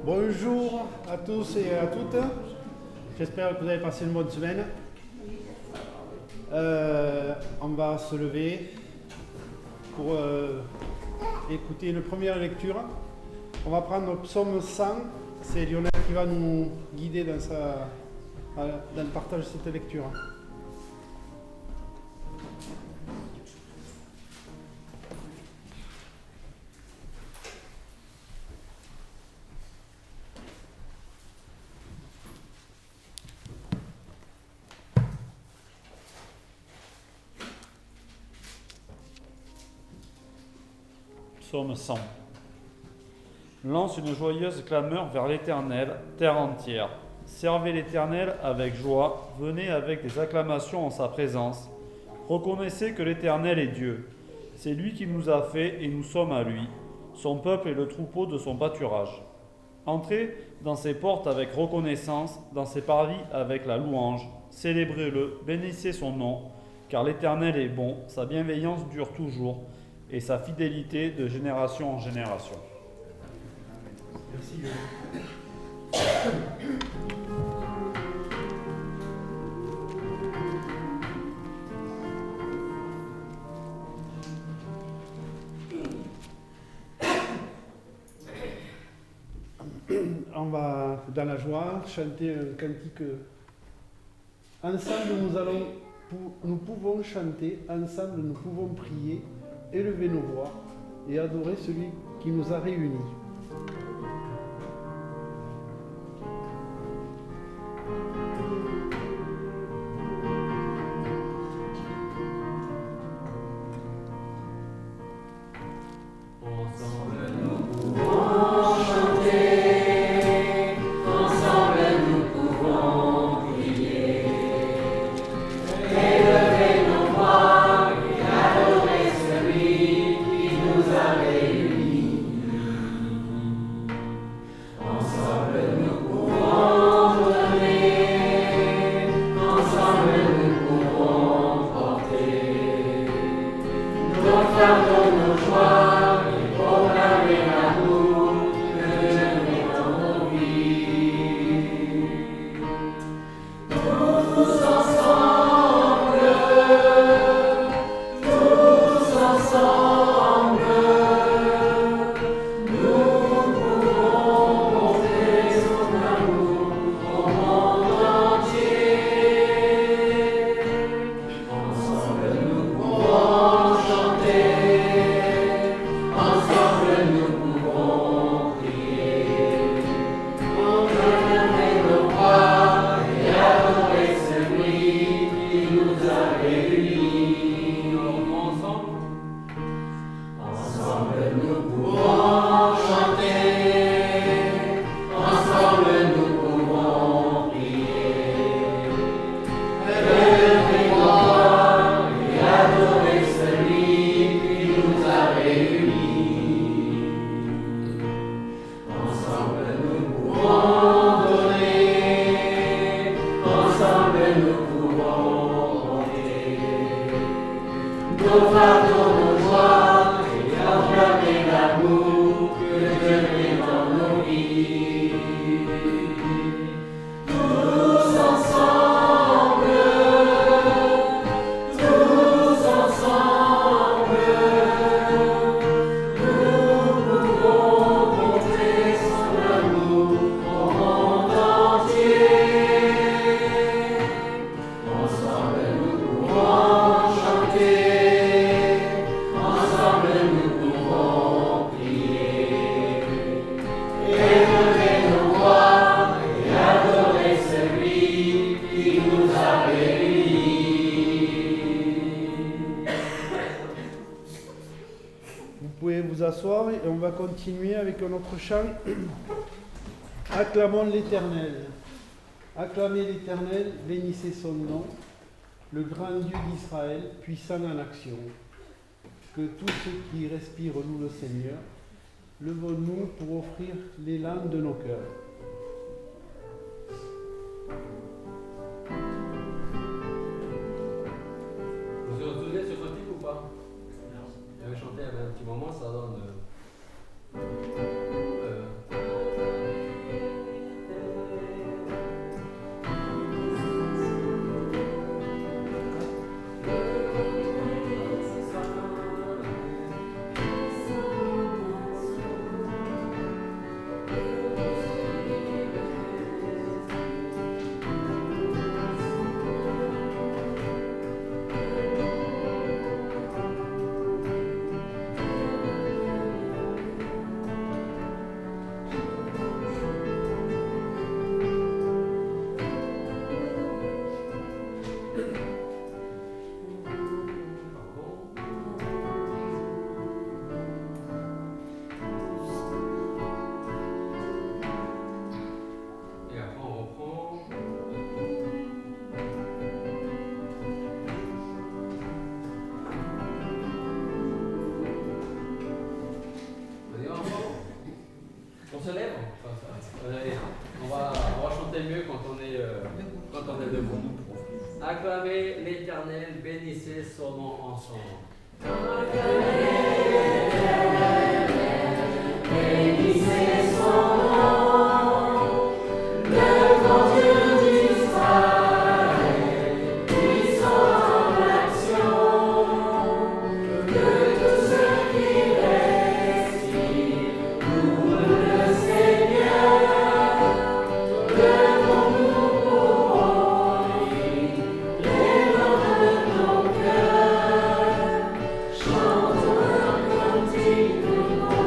Bonjour à tous et à toutes. J'espère que vous avez passé une bonne semaine. On va se lever pour écouter une première lecture. On va prendre le psaume 100. C'est Lionel qui va nous guider dans le partage de cette lecture. Psaume 100. Lance une joyeuse clameur vers l'Éternel, terre entière. Servez l'Éternel avec joie, venez avec des acclamations en sa présence. Reconnaissez que l'Éternel est Dieu. C'est lui qui nous a fait et nous sommes à lui. Son peuple est le troupeau de son pâturage. Entrez dans ses portes avec reconnaissance, dans ses parvis avec la louange. Célébrez-le, bénissez son nom, car l'Éternel est bon, sa bienveillance dure toujours, et sa fidélité de génération en génération. Merci. On va, dans la joie, chanter un cantique. Ensemble, nous pouvons chanter, ensemble, nous pouvons prier, élever nos voix et adorer celui qui nous a réunis. Et on va continuer avec un autre chant. Acclamons l'Éternel. Acclamez l'Éternel, bénissez son nom, le grand Dieu d'Israël, puissant en action. Que tous ceux qui respirent louent le Seigneur. Levons-nous pour offrir l'élan de nos cœurs. Vous vous souvenez de ce cantique ou pas? J'avais chanté il y avait un petit moment, ça donne. se lève. On va chanter mieux quand on est debout. Acclamez l'Éternel, bénissez son nom ensemble. Bénissez son nom, le grand Dieu d'Israël, puissant en action, que tous ceux qui respirent louent le Seigneur, levons-nous pour lui, les mains de nos cœurs, chantons un cantique nouveau.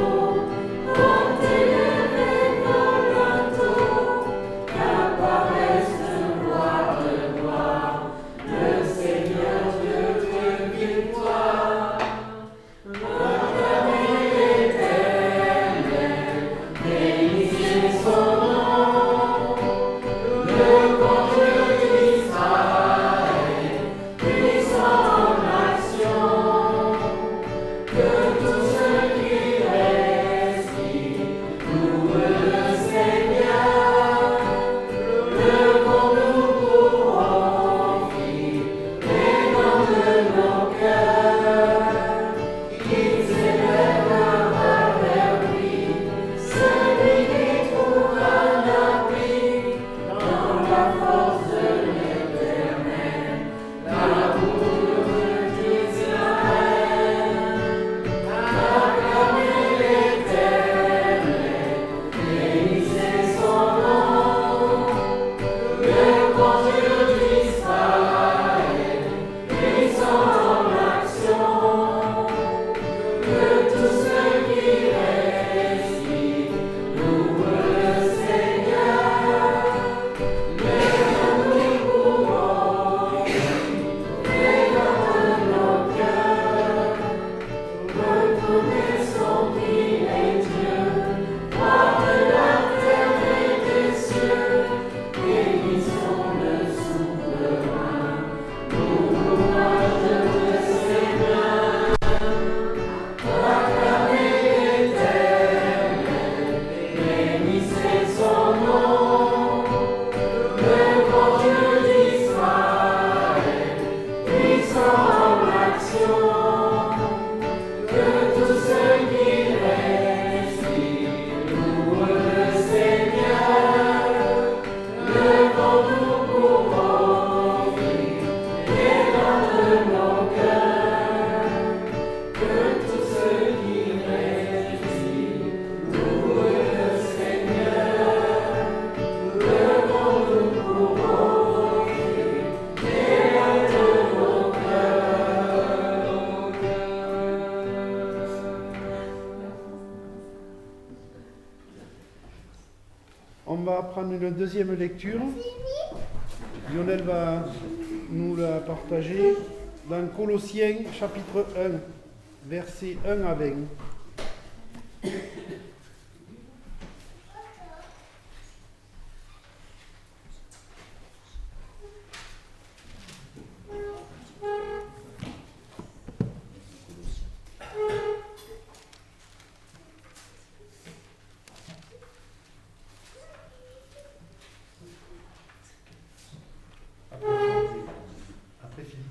On va prendre une deuxième lecture. Lionel va nous la partager dans Colossiens chapitre 1, versets 1 à 20. Après Philippe.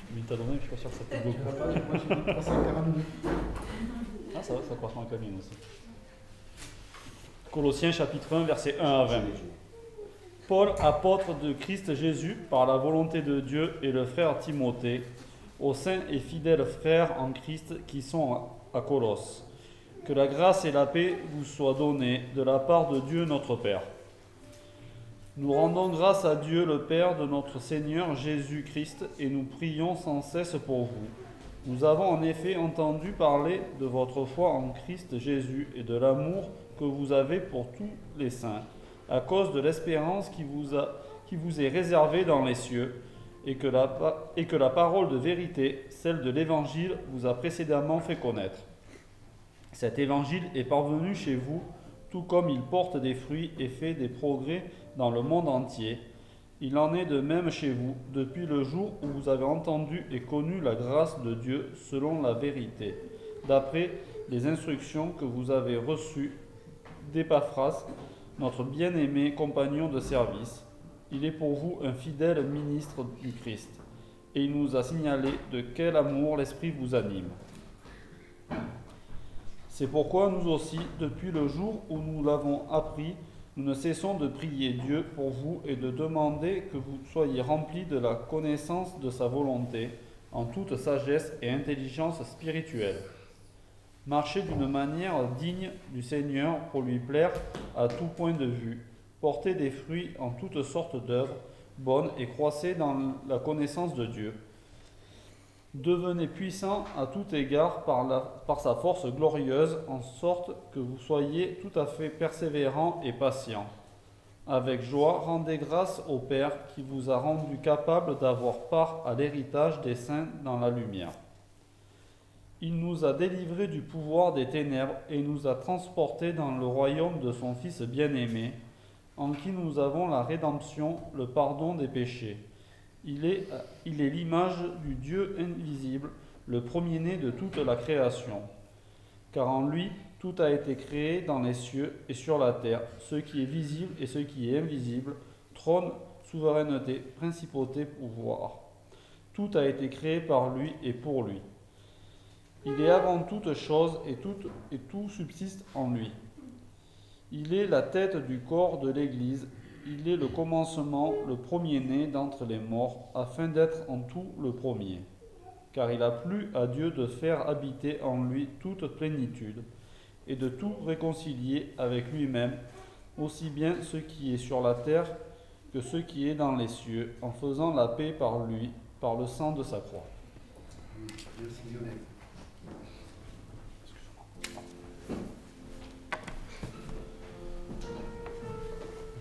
Tu m'as donné, je suis pas sûr que ça te beaucoup. Moi j'ai mis 342. Ah ça va, ça correspond à Camille aussi. Colossiens chapitre 1, versets 1 à 20. Paul, apôtre de Christ Jésus, par la volonté de Dieu, et le frère Timothée, aux saints et fidèles frères en Christ qui sont à Colosse. Que la grâce et la paix vous soient données de la part de Dieu notre Père. Nous rendons grâce à Dieu le Père de notre Seigneur Jésus-Christ et nous prions sans cesse pour vous. Nous avons en effet entendu parler de votre foi en Christ Jésus et de l'amour que vous avez pour tous les saints, à cause de l'espérance qui vous est réservée dans les cieux, et que la parole de vérité, celle de l'Évangile, vous a précédemment fait connaître. Cet Évangile est parvenu chez vous, tout comme il porte des fruits et fait des progrès dans le monde entier. Il en est de même chez vous, depuis le jour où vous avez entendu et connu la grâce de Dieu selon la vérité, d'après les instructions que vous avez reçues d'Épaphras, notre bien-aimé compagnon de service. Il est pour vous un fidèle ministre du Christ, et il nous a signalé de quel amour l'Esprit vous anime. C'est pourquoi nous aussi, depuis le jour où nous l'avons appris, nous ne cessons de prier Dieu pour vous et de demander que vous soyez remplis de la connaissance de sa volonté, en toute sagesse et intelligence spirituelle. Marchez d'une manière digne du Seigneur pour lui plaire à tout point de vue. Portez des fruits en toutes sortes d'œuvres bonnes et croissez dans la connaissance de Dieu. Devenez puissants à tout égard par sa force glorieuse, en sorte que vous soyez tout à fait persévérants et patients. Avec joie, rendez grâce au Père qui vous a rendu capable d'avoir part à l'héritage des saints dans la lumière. Il nous a délivrés du pouvoir des ténèbres et nous a transportés dans le royaume de son Fils bien-aimé, en qui nous avons la rédemption, le pardon des péchés. Il est l'image du Dieu invisible, le premier-né de toute la création. Car en lui, tout a été créé dans les cieux et sur la terre, ce qui est visible et ce qui est invisible, trône, souveraineté, principauté, pouvoir. Tout a été créé par lui et pour lui. Il est avant toute chose et tout subsiste en lui. Il est la tête du corps de l'Église. Il est le commencement, le premier-né d'entre les morts, afin d'être en tout le premier. Car il a plu à Dieu de faire habiter en lui toute plénitude, et de tout réconcilier avec lui-même, aussi bien ce qui est sur la terre que ce qui est dans les cieux, en faisant la paix par lui, par le sang de sa croix. Merci Lionel.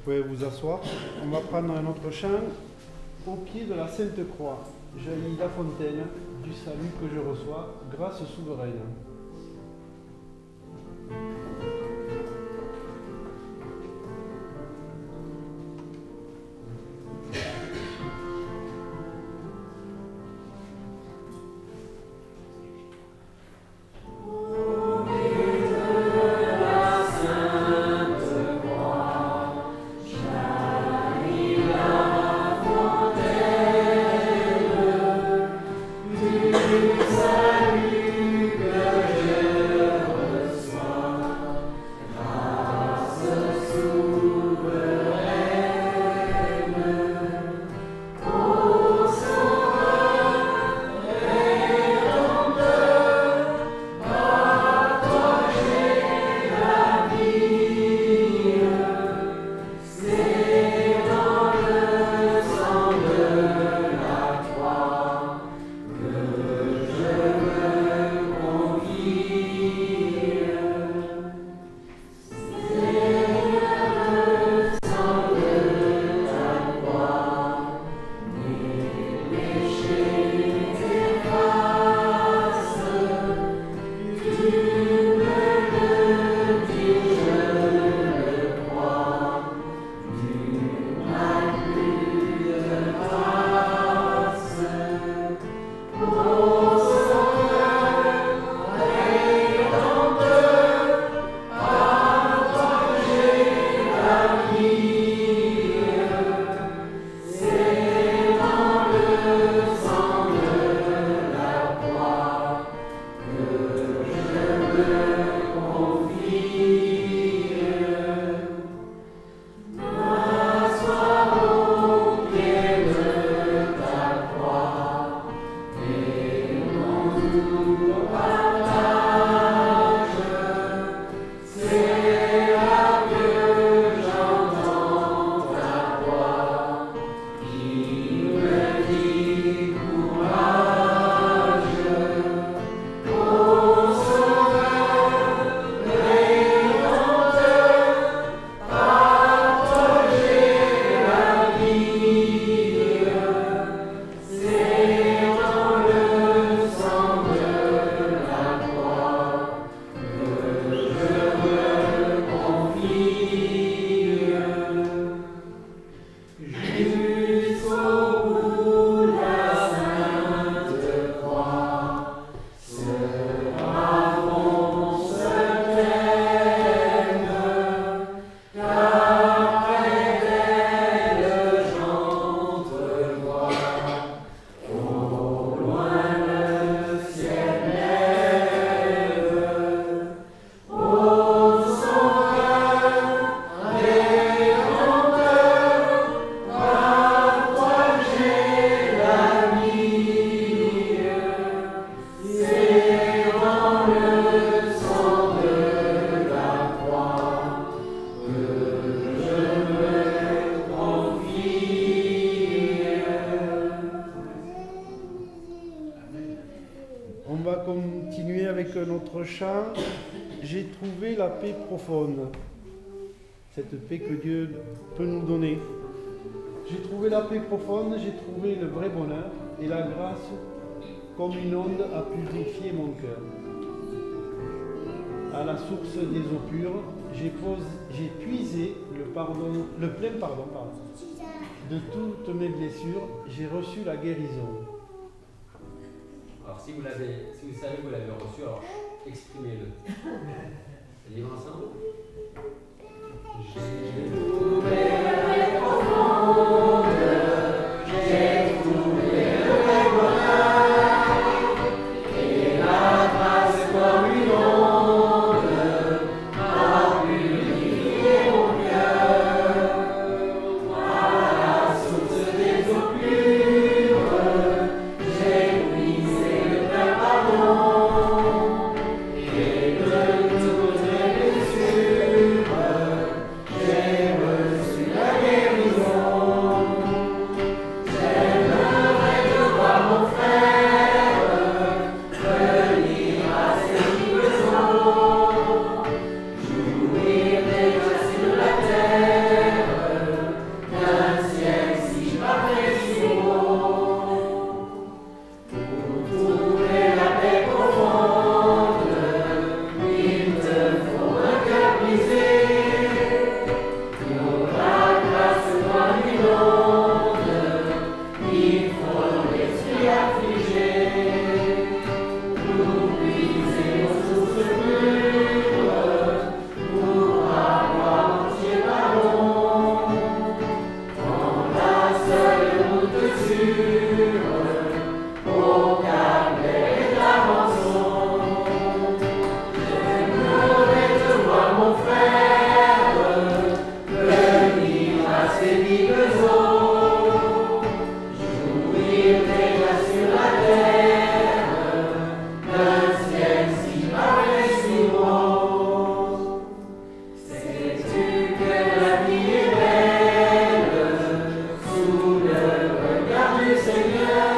Vous pouvez vous asseoir. On va prendre un autre chant. Au pied de la Sainte Croix, jaillit la fontaine du salut que je reçois, grâce souveraine. On va continuer avec notre chant. J'ai trouvé la paix profonde. Cette paix que Dieu peut nous donner. J'ai trouvé la paix profonde, j'ai trouvé le vrai bonheur et la grâce comme une onde a purifié mon cœur. À la source des eaux pures, j'ai puisé le plein pardon. De toutes mes blessures, j'ai reçu la guérison. Alors si vous savez que vous l'avez reçu, alors exprimez-le. Allez ensemble. J'ai trouvé la paix profonde, j'ai trouvé le vrai bonheur, et la grâce comme une onde a purifié mon cœur. À la source des eaux pures, j'ai puisé le plein pardon, et de toutes mes blessures, j'ai reçu la guérison. J'aimerais te voir mon frère, venir à ses vives eaux, jouir déjà sur la terre, d'un ciel si parfait, si beau. Pour trouver la paix profonde, il te faut un cœur brisé. Pour la grâce comme une onde, il faut l'esprit affligé. Pour puiser aux sources pures, pour avoir entier pardon. Dans la seule route sûre, au calme et la rançon. J'aimerais te voir mon frère, venir à ses vives eaux, jouir déjà sur la terre, d'un ciel si parfait, si beau. Sais-tu que la vie est belle, sous le regard du Seigneur,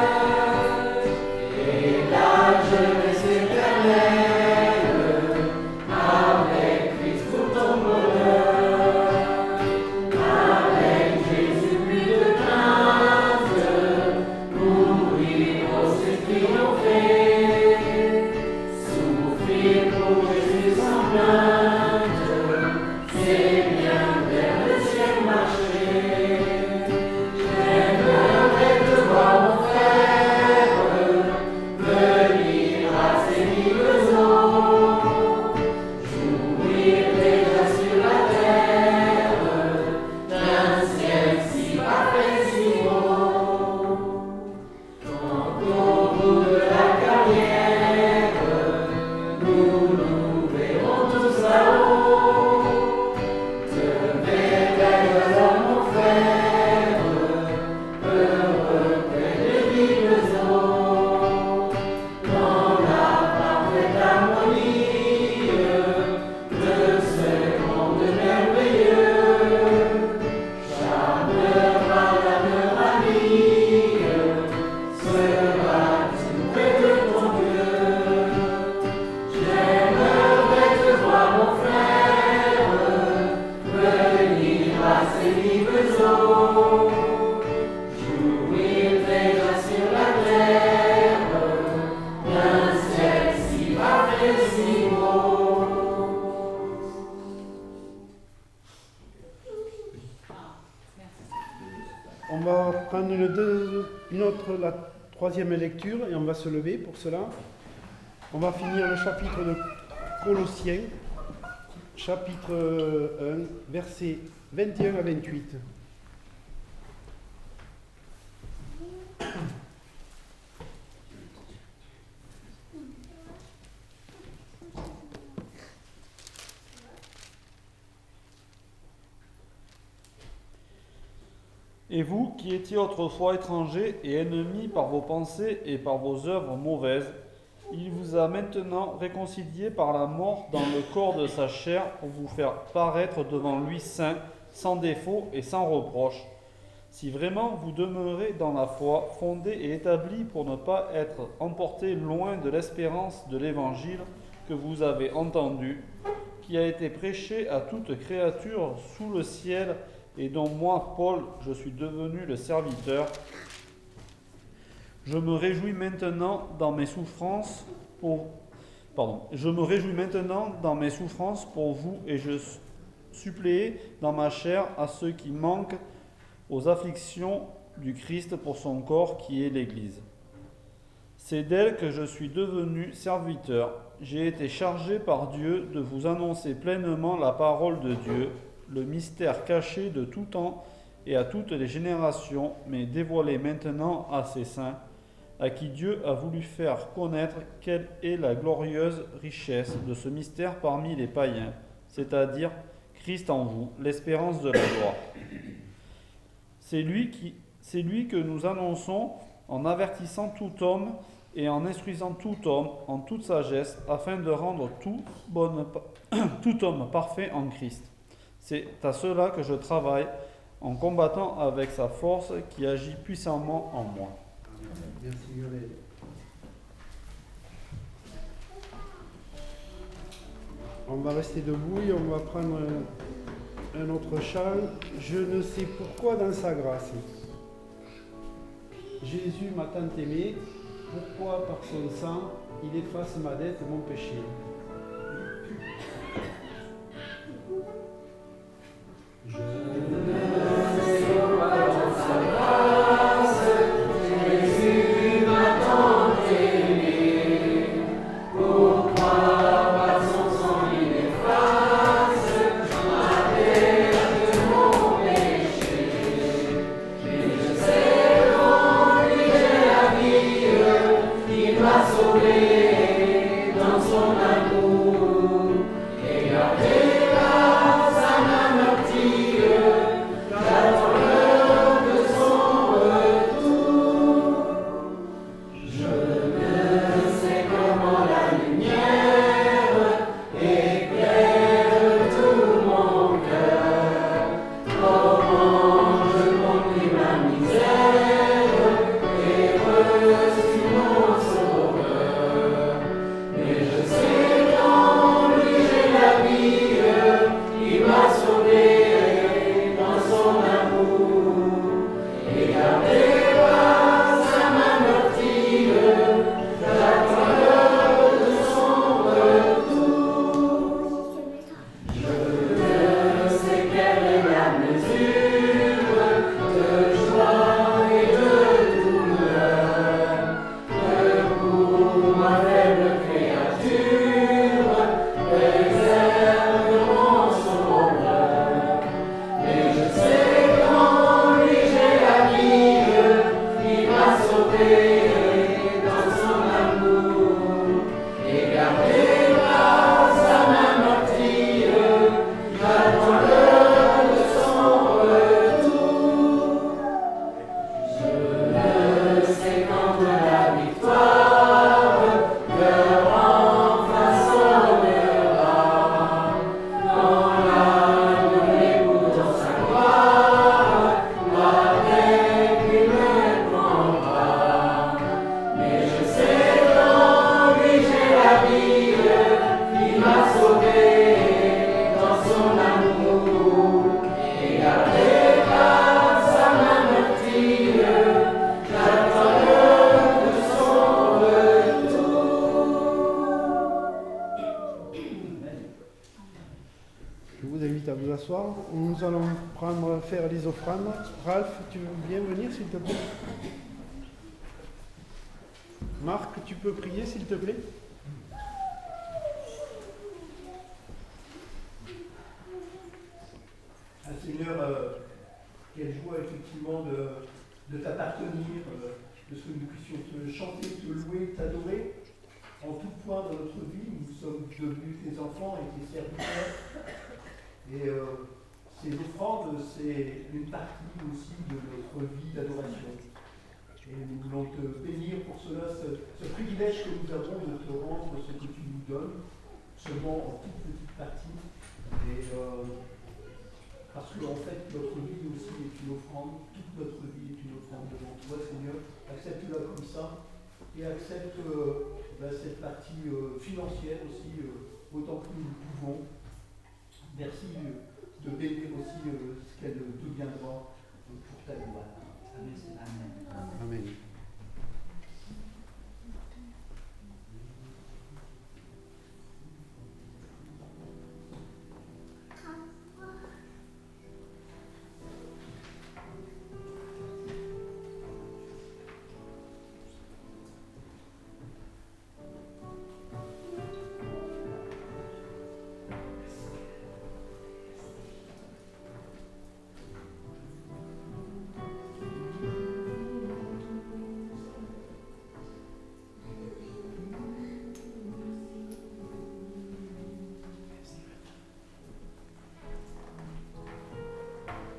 et la jeunesse éternelle, avec Christ pour ton bonheur, avec Jésus plus de crainte, mourir aussi triompher, souffrir pour Jésus sans plainte, c'est bien vers le ciel marcher. J'aimerais te voir mon frère, venir à ses vives eaux, jouir déjà sur la terre, d'un ciel si parfait, si beau. Quand au bout de la carrière, nous verrons tous là-haut, te verrai alors mon frère, heureux près des vives eaux, dans la parfaite harmonie de ce monde merveilleux. Charmeur, pardonneur, ami, seras-tu près de ton Dieu? J'aimerais te voir mon frère, venir à ses vives eaux, jouir déjà sur la terre, d'un ciel si parfait, si beau. On va prendre la troisième lecture et on va se lever pour cela. On va finir le chapitre de Colossiens, chapitre 1, versets 21 à 28. Et vous, qui étiez autrefois étrangers et ennemis par vos pensées et par vos œuvres mauvaises, il vous a maintenant réconciliés par la mort dans le corps de sa chair pour vous faire paraître devant lui saint, sans défaut et sans reproche. Si vraiment vous demeurez dans la foi, fondée et établie pour ne pas être emporté loin de l'espérance de l'Évangile que vous avez entendu, qui a été prêché à toute créature sous le ciel et dont moi, Paul, je suis devenu le serviteur, je me réjouis maintenant dans mes souffrances pour vous et je suppléai dans ma chair à ceux qui manquent aux afflictions du Christ pour son corps qui est l'Église. C'est d'elle que je suis devenu serviteur. J'ai été chargé par Dieu de vous annoncer pleinement la parole de Dieu, le mystère caché de tout temps et à toutes les générations, mais dévoilé maintenant à ses saints, à qui Dieu a voulu faire connaître quelle est la glorieuse richesse de ce mystère parmi les païens, c'est-à-dire Christ en vous, l'espérance de la gloire. C'est lui que nous annonçons en avertissant tout homme et en instruisant tout homme en toute sagesse, afin de rendre tout homme parfait en Christ. C'est à cela que je travaille, en combattant avec sa force qui agit puissamment en moi. Merci Muriel. On va rester debout et on va prendre un autre chant. Je ne sais pourquoi dans sa grâce. Jésus m'a tant aimé, pourquoi par son sang il efface ma dette, mon péché. Je Nous allons faire les offrandes. Ralph, tu veux bien venir s'il te plaît? Marc, tu peux prier s'il te plaît? Seigneur, quelle joie effectivement de t'appartenir, de ce que nous puissions te chanter, te louer, t'adorer. En tout point dans notre vie, nous sommes devenus tes enfants et tes serviteurs. Et ces offrandes, c'est une partie aussi de notre vie d'adoration. Et nous voulons te bénir pour cela, ce privilège que nous avons de te rendre ce que tu nous donnes, seulement en toute petite partie. Et Parce qu'en fait, notre vie aussi est une offrande, toute notre vie est une offrande devant toi, Seigneur. Accepte-la comme ça et accepte cette partie financière aussi, autant que nous le pouvons. Merci de bénir aussi ce qu'elle deviendra pour ta gloire. Amen. Amen.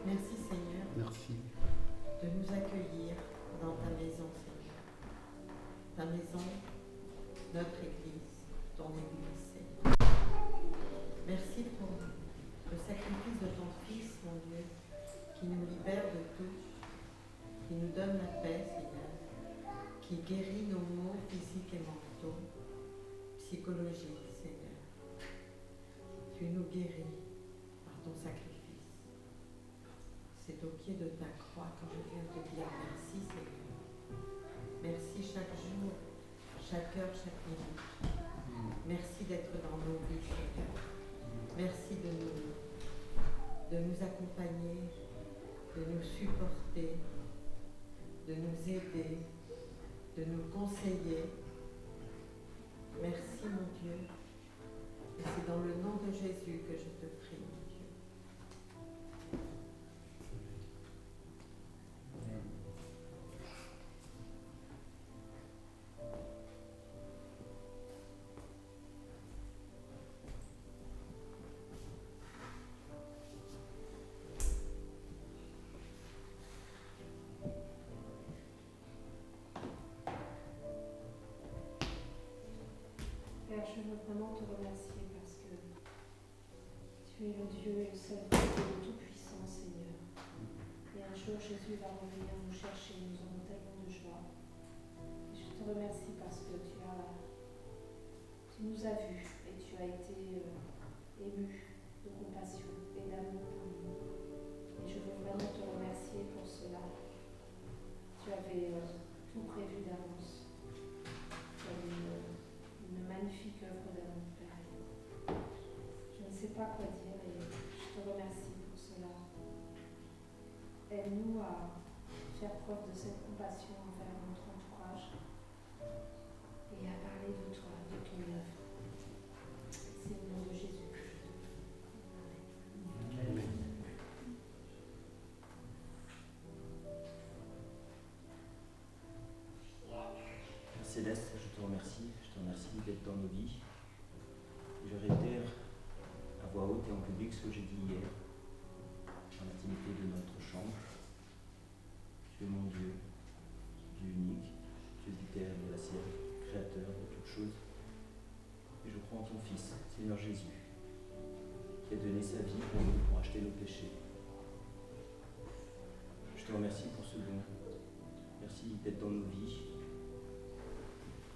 Merci Seigneur Merci. de nous accueillir dans ta maison, Seigneur. Ta maison, notre Église, ton Église, Seigneur. Merci pour le sacrifice de ton Fils, mon Dieu, qui nous libère de tout, qui nous donne la paix, Seigneur, qui guérit nos maux physiques et mentaux, psychologiques, Seigneur. Tu nous guéris par ton sacrifice. C'est au pied de ta croix que je viens te dire merci, Seigneur. Merci chaque jour, chaque heure, chaque minute. Merci d'être dans nos vies, Seigneur. Merci de nous accompagner, de nous supporter, de nous aider, de nous conseiller. Merci, mon Dieu. Et c'est dans le nom de Jésus que je te prie, mon Dieu. Père, je veux vraiment te remercier parce que tu es le Dieu et le seul Dieu tout-puissant, Seigneur. Et un jour, Jésus va revenir nous chercher, nous aurons tellement de joie. Et je te remercie parce que tu nous as vus et tu as été ému de compassion et d'amour pour nous. Et je veux vraiment te remercier pour cela. Tu avais tout prévu d'avance. Tu avais une magnifique œuvre d'amour, Père. Je ne sais pas quoi dire et je te remercie pour cela. Aide-nous à faire preuve de cette compassion envers notre entourage et à parler de toi, de ton œuvre. C'est au nom de Jésus que je te prie. Amen. Céleste, je te remercie d'être dans nos vies. Et je réitère à voix haute et en public ce que j'ai dit hier, dans l'intimité de notre chambre. Tu es mon Dieu, Dieu unique, Dieu du terre et de la ciel, créateur de toutes choses. Et je crois en ton Fils, Seigneur Jésus, qui a donné sa vie pour nous, pour acheter nos péchés. Je te remercie pour ce don. Merci d'être dans nos vies.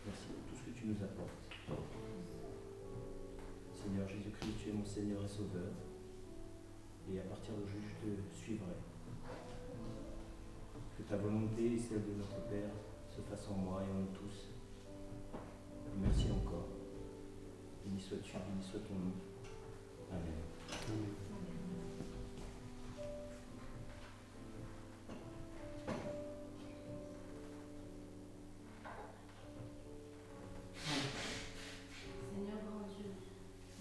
Merci pour tout ce que tu nous apportes. Seigneur Jésus-Christ, tu es mon Seigneur et Sauveur. Et à partir d'aujourd'hui, je te suivrai. Que ta volonté et celle de notre Père se fassent en moi et en nous tous. Merci encore. Béni sois-tu, béni soit ton nom. Amen. Amen. Seigneur grand Dieu,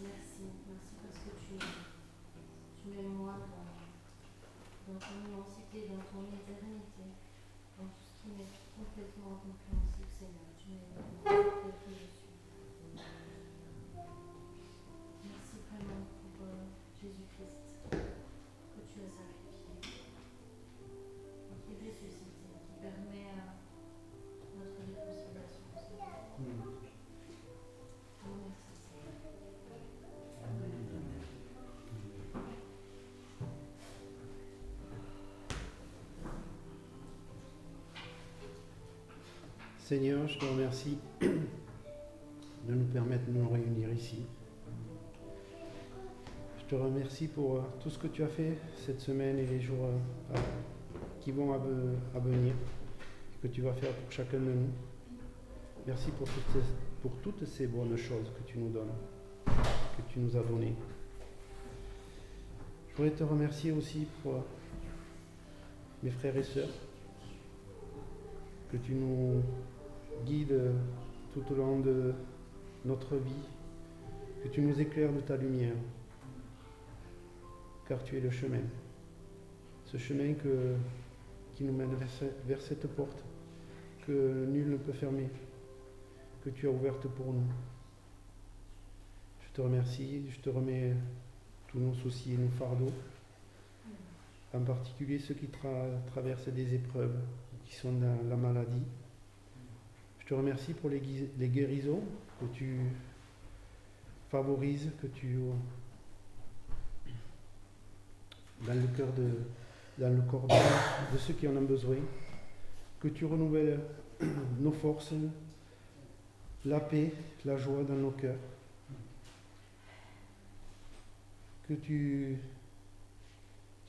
merci parce que tu m'aimes moi dans ton immensité, dans ton éternité, dans tout ce qui m'est complètement incompréhensible, Seigneur. Tu m'aimes tel que je suis. Merci vraiment pour Seigneur, je te remercie de nous permettre de nous réunir ici. Je te remercie pour tout ce que tu as fait cette semaine et les jours qui vont à venir, que tu vas faire pour chacun de nous. Merci pour toutes ces bonnes choses que tu nous donnes, que tu nous as données. Je voudrais te remercier aussi pour mes frères et sœurs, que tu nous guides tout au long de notre vie, que tu nous éclaires de ta lumière, car tu es le chemin. Ce chemin qui nous mène vers cette porte que nul ne peut fermer, que tu as ouverte pour nous. Je te remercie, je te remets tous nos soucis et nos fardeaux, en particulier ceux qui traversent des épreuves, qui sont dans la maladie. Je te remercie pour les guérisons que tu favorises, que tu dans le corps de ceux qui en ont besoin, que tu renouvelles nos forces, la paix, la joie dans nos cœurs, que tu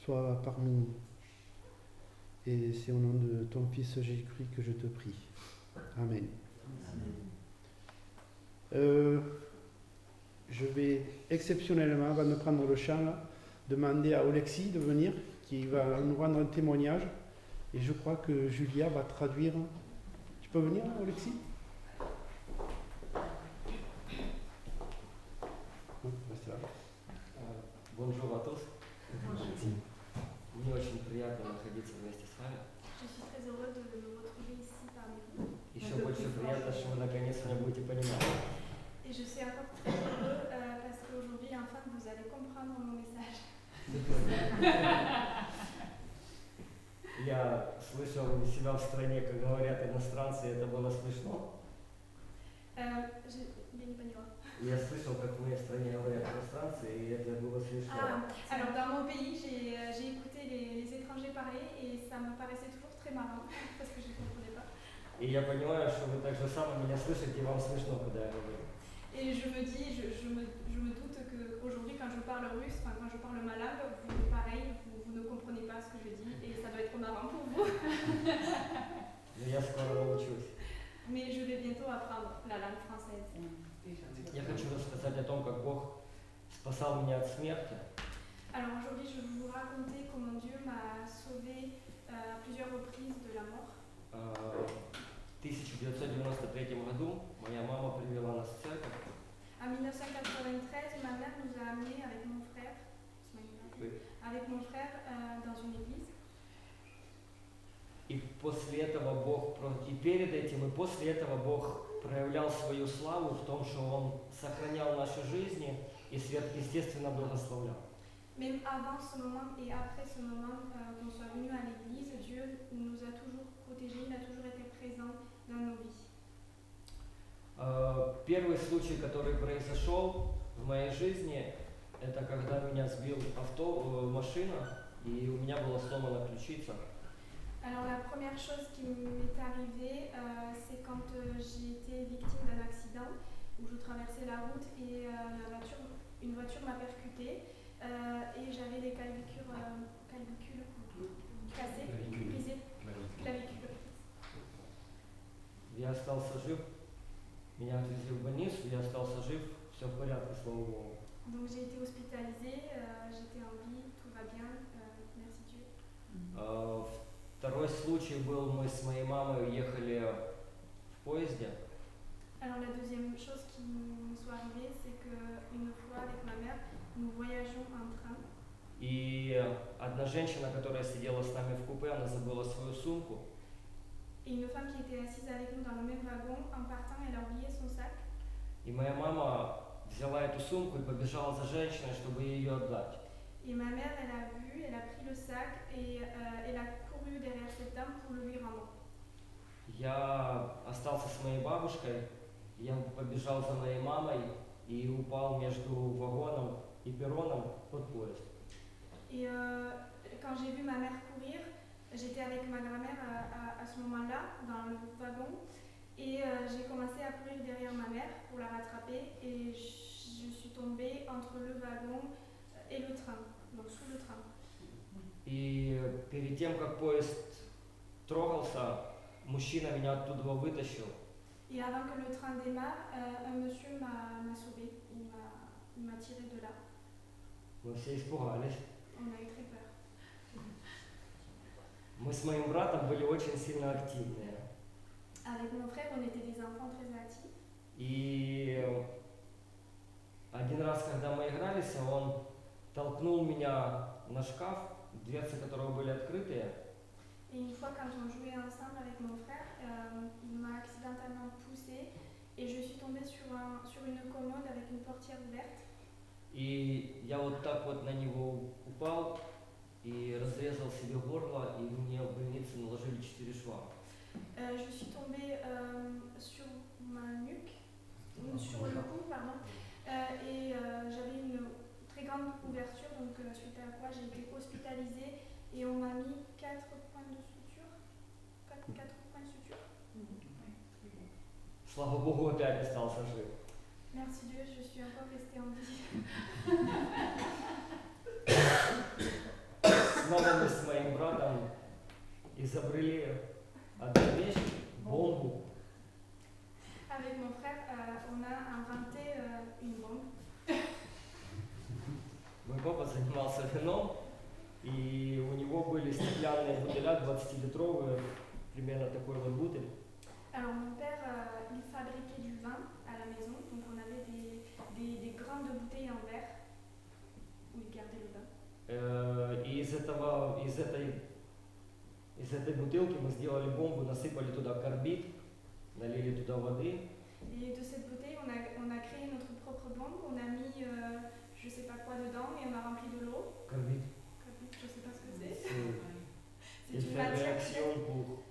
sois parmi nous. Et c'est au nom de ton Fils Jésus-Christ que je te prie. Amen. Je vais exceptionnellement, avant de prendre le chant, là, demander à Olexi de venir, qui va nous rendre un témoignage. Et je crois que Julia va traduire. Tu peux venir, Olexi? Bonjour à tous. Мне очень приятно находиться вместе с вами. Je suis très heureux de me retrouver ici parmi vous. Еще больше приятно, что вы наконец меня будете понимать. Et je suis encore très heureux parce qu'aujourd'hui, enfin, vous allez comprendre mon message. Я слышал у себя в стране, как говорят иностранцы, это было смешно. Je не поняла. Я слышал, как в моей стране говорят иностранцы, и это было смешно. Alors dans mon pays, j'ai écouté les étrangers parler et ça me paraissait toujours très marrant parce que je ne comprenais pas. И я понимаю, что вы так же само меня слышите, и вам смешно, когда я говорю. Et je me dis, je me doute qu'aujourd'hui, quand je parle russe, enfin quand je parle ma langue, vous, pareil, vous ne comprenez pas ce que je dis et ça doit être marrant pour vous. Но я скоро научусь. Mais je vais bientôt apprendre la langue française. Я хочу рассказать о том, как Бог спасал меня от смерти. Alors aujourd'hui, je vais vous raconter comment Dieu m'a sauvé à plusieurs reprises de la mort. В 1993 году моя мама привела нас в церковь. En 1993, ma mère nous a amenés avec mon frère, dans une église. И после этого Бог, и перед этим, и после этого Бог проявлял свою славу в том, что Он сохранял наши жизни и сверхъестественно благословлял. Même avant ce moment et après ce moment qu'on soit venu à l'église, Dieu nous a toujours protégés, il a toujours été présent dans nos vies. Первый случай, который произошел в моей жизни, это когда меня сбил машина, и у меня была сломана ключица. Alors la première chose qui m'est arrivée, c'est quand j'ai été victime d'un accident où je traversais la route et une voiture m'a percuté et j'avais les clavicules cassées, brisées, clavicules. Я остался жив, меня отвезли в больницу, я остался жив, все в порядке, слава Богу. Donc j'ai été hospitalisée, j'étais en vie, tout va bien, merci Dieu. Второй случай был, мы с моей мамой ехали в поезде. Alors la deuxième chose qui nous soit arrivée, c'est qu'une fois avec ma mère, nous voyageons en train. И одна женщина, которая сидела с нами в купе, она забыла свою сумку. Et une femme qui était assise avec nous dans le même wagon, en partant, elle a oublié son sac. И моя мама взяла эту сумку и побежала за женщиной, чтобы ее отдать. Et ma mère, elle a vu, elle a pris le sac et elle a couru derrière cette dame pour le lui rendre. Я остался с моей бабушкой, я побежал за моей мамой и упал между вагоном и перроном под поезд. Et quand j'ai vu ma mère courir, j'étais avec ma grand-mère à ce moment-là, dans le wagon, Et j'ai commencé à courir derrière ma mère pour la rattraper et je suis tombée entre le wagon et le train, donc sous le train. И перед тем, как поезд трогался, мужчина меня оттуда вытащил. Et avant que le train démarre, un monsieur m'a sauvée, il m'a tiré de là. Мы все испугались. On a eu très peur. Мы с моим братом были очень сильно активные. Avec mon frère, on était des enfants très actifs. И один раз, когда мы игрались, он толкнул меня на шкаф, дверцы которого были открытые. Et une fois, quand on jouait ensemble avec mon frère, il m'a accidentellement poussée et je suis tombée sur une commode avec une portière ouverte. И я вот так вот на него упал и разрезал себе горло, и мне в больнице наложили 4 шва. Je suis tombée sur ma nuque, sur le cou, pardon, et j'avais une très grande ouverture, donc suite à quoi j'ai été hospitalisée et on m'a mis 4 points de suture. 4 points de suture. Слава Богу, опять остался жив. Merci Dieu, je suis encore restée en vie. Снова мы с моим братом изобрели одну вещь, бомбу. Avec mon frère, on a inventé une bombe. Мой папа занимался вином, и у него были стеклянные бутыля 20-литровые, примерно такой вот бутыль. Alors mon père, il fabriquait du vin à la maison, donc on avait des grandes bouteilles en verre où il gardait le vin. И из этой бутылки мы сделали бомбу, насыпали туда карбид, налили туда воды. Et de cette bouteille, on a créé notre propre bombe, on a mis je sais pas quoi dedans et on a rempli de l'eau. Карбид. Je sais pas ce que c'est. C'est C'est une matière. réaction pour...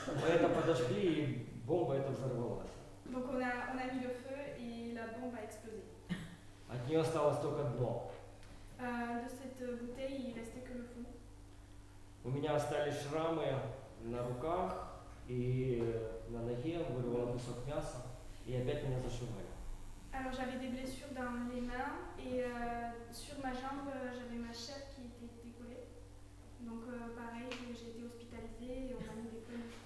Мы это подожгли, и бомба эта взорвалась. Donc on a mis le feu et la bombe a explosé. От нее осталось только дно. De cette bouteille, il restait que le fond. У меня остались шрамы на руках и на ноге, вырвало кусок мяса, и опять меня зашивали. Alors j'avais des blessures dans les mains et sur ma jambe, j'avais ma chair qui était décollée. Donc pareil, j'ai été hospitalisée et on m'a mis des points de suture.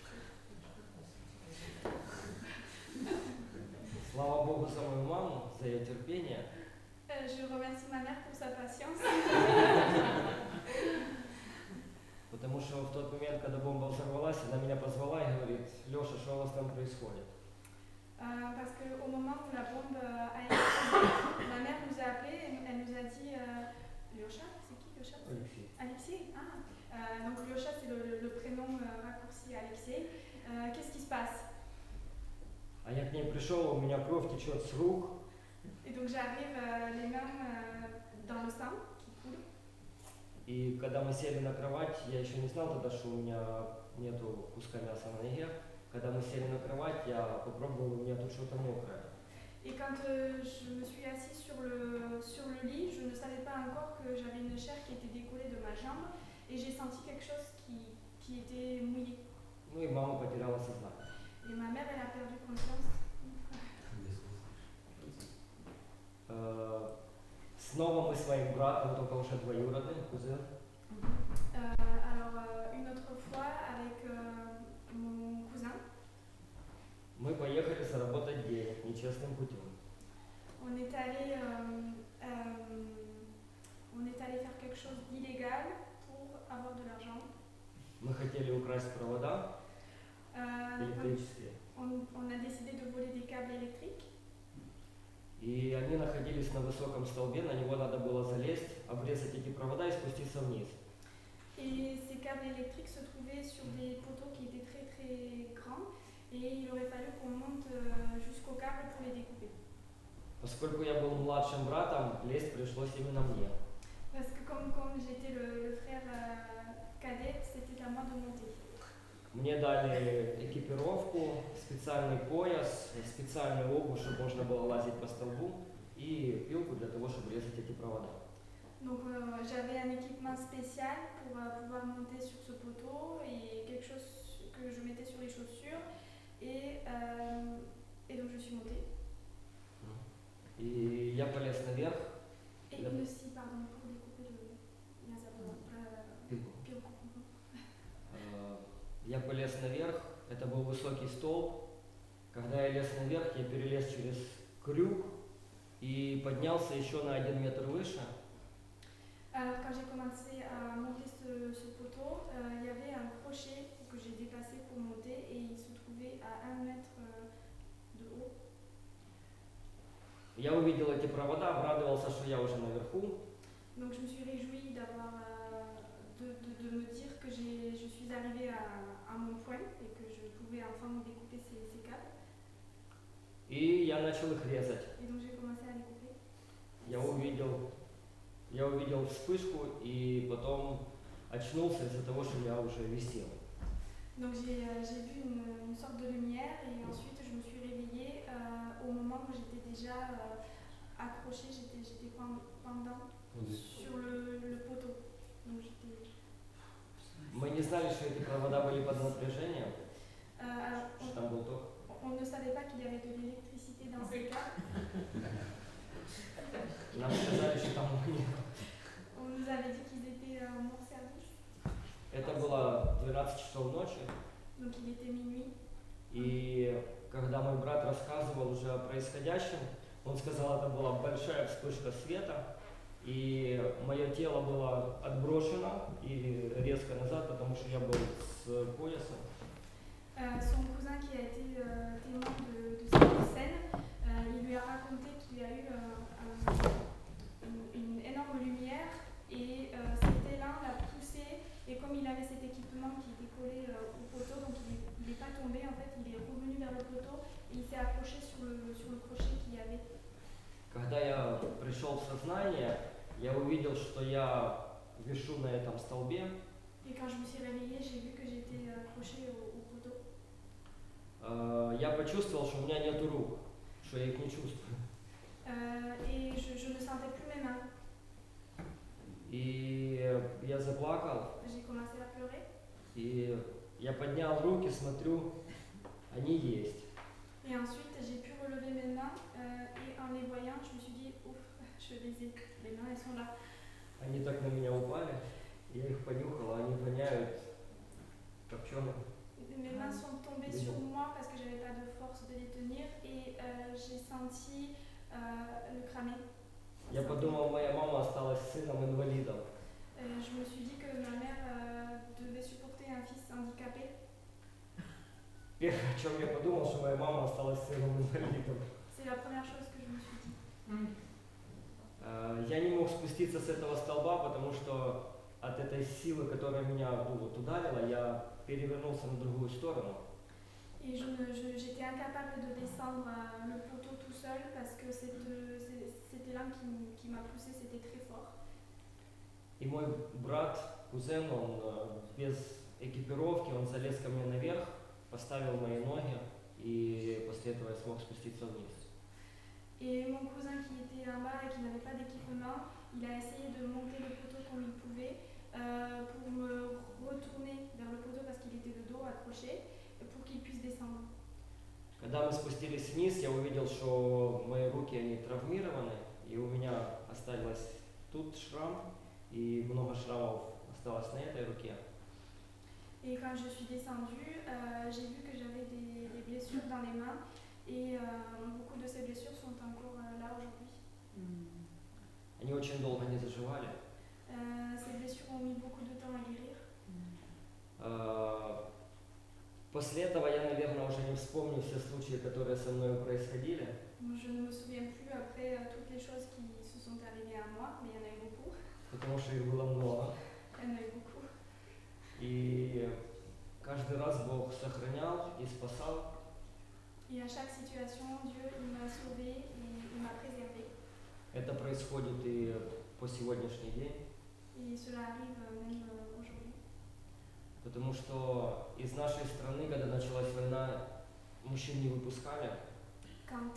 Слава Богу за мою маму, за ее терпение. Je remercie ma mère pour sa patience. Потому что в тот момент, когда бомба взорвалась, она меня позвала и говорит: Леша, что у вас там происходит? Parce qu'au moment où la bombe a explosé, ma mère nous a appelés, elle nous a dit Lyosha, c'est qui Lyosha? Алексей. Alexei. Donc Lyosha c'est le prénom raccourci Alexei. Qu'est-ce qui se passe? А я к ней пришел, у меня кровь течет с рук. Et donc j'arrive les mains dans le sang qui coule. И когда мы сели на кровать, я еще не знал тогда, что у меня нету куска мяса на ноге. Когда мы сели на кровать, я попробовал, у меня тут что-то мокрое. Et quand je me suis assise sur le lit, je ne savais pas encore que j'avais une chair qui était décollée de ma jambe et j'ai senti quelque chose qui était mouillé. Ну и мама потеряла сознание. Et ma mère, elle a perdu conscience. Снова мы с моим братом, только уже двоюродный, кузен. Alors une autre fois avec mon cousin. Мы поехали заработать денег нечестным путем. On est allé faire quelque chose d'illégal pour avoir de l'argent. Мы хотели украсть провода электрические. On a décidé de voler des câbles électriques. И они находились на высоком столбе, на него надо было залезть, обрезать эти провода и спуститься вниз. Et ces câbles électriques se trouvaient sur des poteaux qui étaient très très grands et il aurait fallu qu'on monte jusqu'au câble pour les découper. Поскольку я был младшим братом, лезть пришлось именно мне. Parce que comme j'étais le frère cadet, c'était à moi de monter. Мне дали экипировку, специальный пояс, специальную обувь, чтобы можно было лазить по столбу, и пилку для того, чтобы резать эти провода. Donc j'avais un équipement spécial pour pouvoir monter sur ce poteau et quelque chose que je mettais sur les chaussures. Et donc je suis montée. И я полез наверх. Et Да. aussi, pardon, pour découper я забыла про пилку. Я полез наверх, это был высокий столб. Когда я лез наверх, я перелез через крюк и поднялся еще на 1 метр выше. Alors quand j'ai commencé à monter ce poteau, il y avait un crochet que j'ai dépassé pour monter et il se trouvait à 1 mètre de haut. Я увидел эти провода, обрадовался, что я уже наверху. Donc je me suis réjouie de me dire que je suis arrivée à mon point et que je pouvais enfin découper ces câbles. И я начал их резать. Et donc j'ai commencé à découper. Я увидел вспышку и потом очнулся из-за того, что я уже висел. Donc j'ai vu une sorte de lumière et ensuite je me suis réveillée au moment où j'étais déjà accrochée, j'étais pendant sur le poteau. Donc j'étais... Мы не знали, что эти провода были под напряжением, alors, что там был ток. on ne savait pas qu'il y avait de l'électricité dans ces câbles. Нам сказали, что там нет. On nous avait dit qu'ils étaient en hors service. Это было 12 часов ночи. Donc il était minuit. И когда мой брат рассказывал уже о происходящем, он сказал, это была большая вспышка света, и мое тело было отброшено и резко назад, потому что я был с поясом. Son cousin qui a été témoin de cette scène, il lui a raconté qu'il y a eu une énorme lumière et cet élan l'a poussé et comme il avait cet équipement qui était collé au poteau, donc il n'est pas tombé en fait, il est revenu vers le poteau et il s'est accroché sur le crochet qu'il y avait. Когда я пришел в сознание, я увидел, что я вишу на этом столбе. Et quand je me suis réveillée, j'ai vu que j'étais accrochée au poteau. Я почувствовал, что у меня нету рук, что я их не чувствую. Et je ne sentais plus mes mains. И я заплакал, J'ai commencé à pleurer. и я поднял руки, смотрю, они есть. Et ensuite, j'ai pu relever mes mains et en les voyant, je me suis dit, ouf, je les ai, les mains, elles sont là. Они так на меня упали, я их понюхал, они воняют копченым. Mes mains sont tombées sur moi parce que je n'avais pas de force de les tenir et j'ai senti le cramer. Я подумал, моя мама осталась с сыном-инвалидом. Je me suis dit que ma mère devait supporter un fils handicapé. Первое, о чем я подумал, что моя мама осталась с сыном-инвалидом. C'est la première chose que je me suis dit. Я не мог спуститься с этого столба, потому что от этой силы, которая меня ударила, я перевернулся на другую сторону. Et j'étais incapable de descendre le poteau tout seul parce que cet élan qui m'a poussé, c'était très fort. И мой брат, кузен, он без экипировки, он залез ко мне наверх, поставил мои ноги, и после этого я смог спуститься вниз. Et mon cousin qui était en bas et qui n'avait pas d'équipement, il a essayé de monter le poteau comme il pouvait pour me retourner vers le poteau parce qu'il était de dos accroché pour qu'il puisse descendre. Когда мы спустились вниз, я увидел, что мои руки, они травмированы, и у меня осталось тут шрам, и много шрамов осталось на этой руке. Et quand je suis descendue, j'ai vu que j'avais des blessures dans les mains et beaucoup de ces blessures sont encore là aujourd'hui. Они очень долго не заживали. Ces blessures ont mis beaucoup de temps à guérir. После этого я, наверное, уже не вспомню все случаи, которые со мной происходили. Je ne me souviens plus après toutes les choses qui se sont arrivées à moi, mais il y en a eu beaucoup. Потому что их было много. Il y en a eu beaucoup. И каждый раз Бог сохранял и спасал. Et à chaque situation, Dieu il m'a sauvé et il m'a préservé. Это происходит и по сегодняшний день. Et cela arrive même aujourd'hui. Потому что из нашей страны, когда началась война, мужчин не выпускали. quand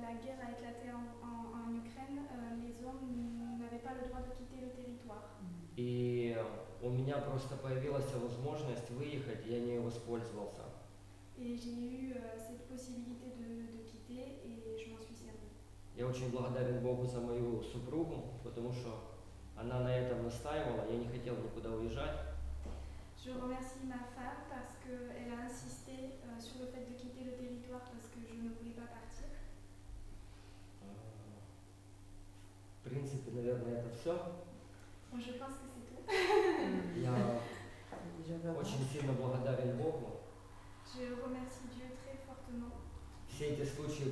la guerre a éclaté en Ukraine, les hommes n'avaient pas le droit de quitter le territoire. И у меня просто появилась возможность выехать, я не воспользовался. Et j'ai eu cette possibilité de quitter et je m'en suis servie. Я очень благодарен Богу за мою супругу, потому что она на этом настаивала, я не хотел никуда уезжать. Je remercie ma femme parce qu'elle a insisté sur le fait de quitter le territoire parce que je ne voulais pas partir. В принципе, наверное, это все. Bon, je pense que c'est tout. Я очень сильно благодарен Богу. Je remercie Dieu très fortement. Все эти случаи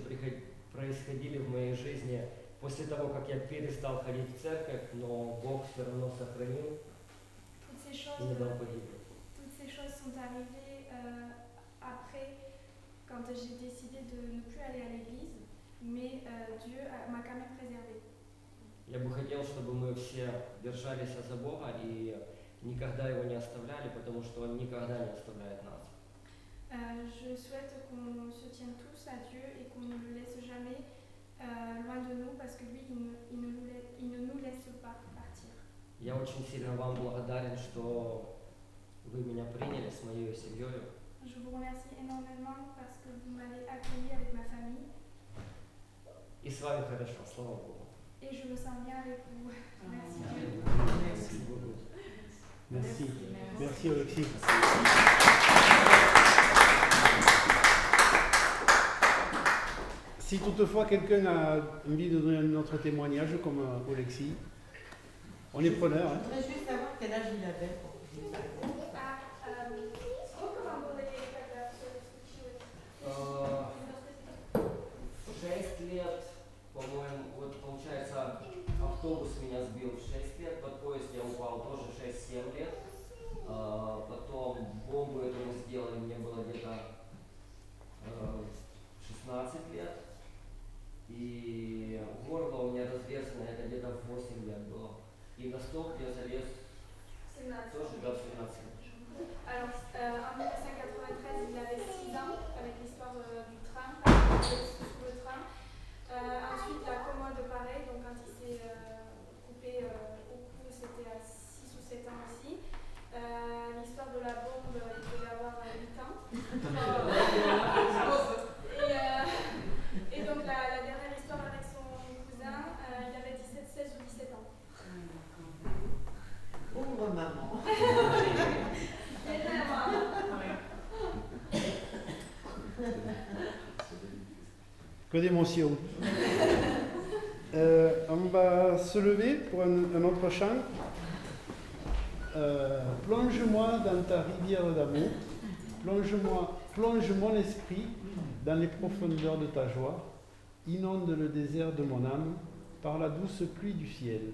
происходили в моей жизни после того, как я перестал ходить в церковь, но Бог все равно сохранил Toutes ces и choses, не дал погибнуть. toutes ces choses sont arrivées après, quand j'ai décidé de ne plus aller à l'église, mais Dieu m'a quand même préservée. Я бы хотел, чтобы мы все держались за Бога и никогда Его не оставляли, потому что Он никогда не оставляет нас. Je souhaite qu'on se tienne tous à Dieu et qu'on ne le laisse jamais loin de nous parce que lui, il ne nous laisse pas partir. Я очень сильно вам благодарен, что вы меня приняли с моей семьей. Je vous remercie énormément parce que vous m'avez accueilli avec ma famille И с вами хорошо, слава Богу. et je me sens bien avec vous. Merci Dieu. Merci beaucoup. Merci. Merci Alexis. Si toutefois quelqu'un a envie de donner notre témoignage comme Alexis, on est preneur. Je voudrais juste savoir quel âge il avait pour que je vous sache. Сколько вам было лет, когда все это случилось? 6 лет, по-моему, вот получается, автобус меня сбил в 6 лет, под поезд я упал тоже 6-7 лет. Потом бомбу эту мы сделали, мне было где-то 16 лет. И горло у меня разрезано, это где-то в 8 лет было. И на стол я залез 17 тоже до 17 лет. Alors, en 1993, il avait 6 ans avec l'histoire du train, sous le train. Ensuite, la commode, pareil, donc quand il s'est coupé au cou, c'était à 6 ou 7 ans aussi. L'histoire de la bombe, il devait avoir 8 ans. Et donc, la dernière histoire avec son cousin, il avait 16 ou 17 ans. Pauvre maman. Que d'émotion. On va se lever pour un autre chant. Plonge-moi dans ta rivière d'amour, plonge mon esprit dans les profondeurs de ta joie, inonde le désert de mon âme par la douce pluie du ciel.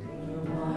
Plonge-moi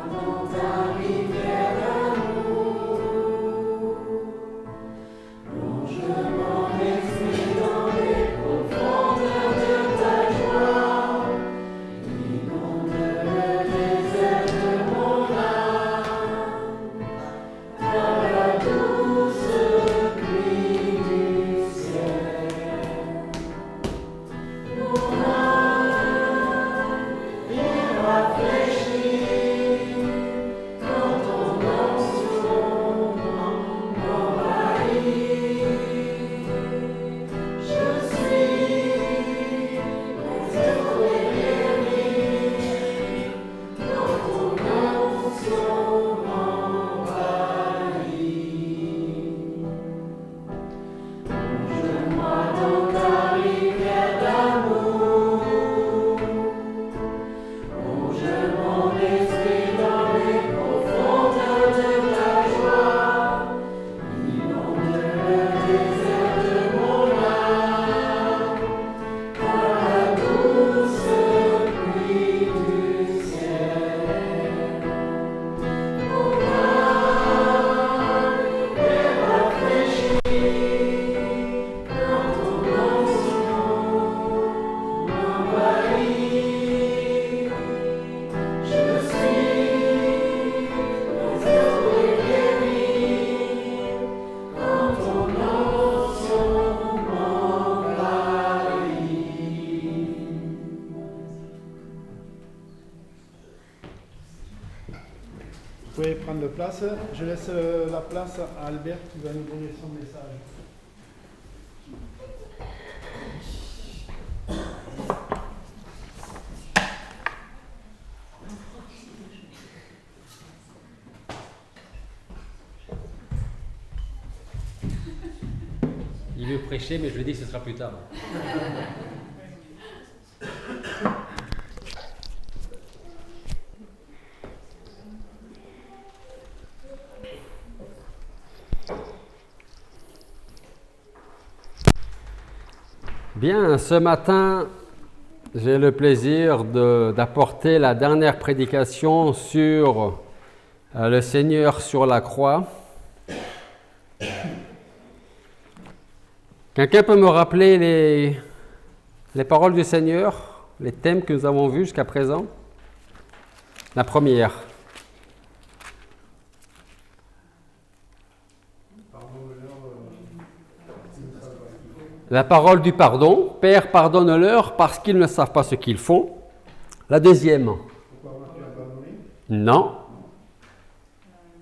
pouvez prendre place. Je laisse la place à Albert qui va nous donner son message. Il veut prêcher, mais je lui dis que ce sera plus tard. Bien, ce matin, j'ai le plaisir d'apporter la dernière prédication sur le Seigneur sur la croix. Quelqu'un peut me rappeler les paroles du Seigneur, les thèmes que nous avons vus jusqu'à présent? La première. La parole du pardon. Père, pardonne-leur parce qu'ils ne savent pas ce qu'ils font. La deuxième. Non.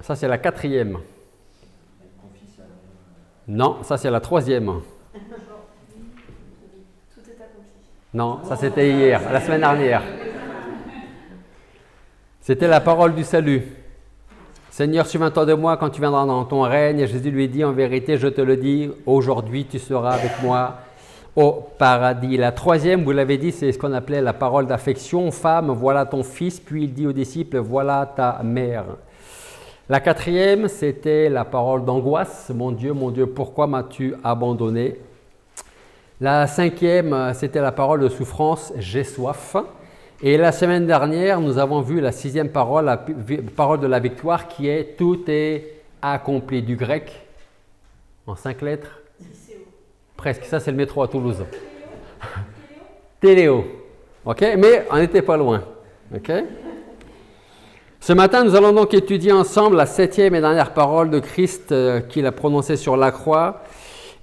Ça, c'est la quatrième. Non, ça, c'est la troisième. Tout est accompli. Non, ça, c'était hier, la semaine dernière. C'était la parole du salut. Seigneur, souviens-toi de moi quand tu viendras dans ton règne. Et Jésus lui dit, en vérité, je te le dis, aujourd'hui tu seras avec moi au paradis. La troisième, vous l'avez dit, c'est ce qu'on appelait la parole d'affection. Femme, voilà ton fils. Puis il dit aux disciples, voilà ta mère. La quatrième, c'était la parole d'angoisse. Mon Dieu, pourquoi m'as-tu abandonné? La cinquième, c'était la parole de souffrance. J'ai soif. Et la semaine dernière, nous avons vu la sixième parole, la parole de la victoire, qui est « tout est accompli » du grec, en 5 lettres. Presque, ça c'est le métro à Toulouse. Téléo. Ok, mais on n'était pas loin. Ok. Ce matin, nous allons donc étudier ensemble la septième et dernière parole de Christ qu'il a prononcée sur la croix.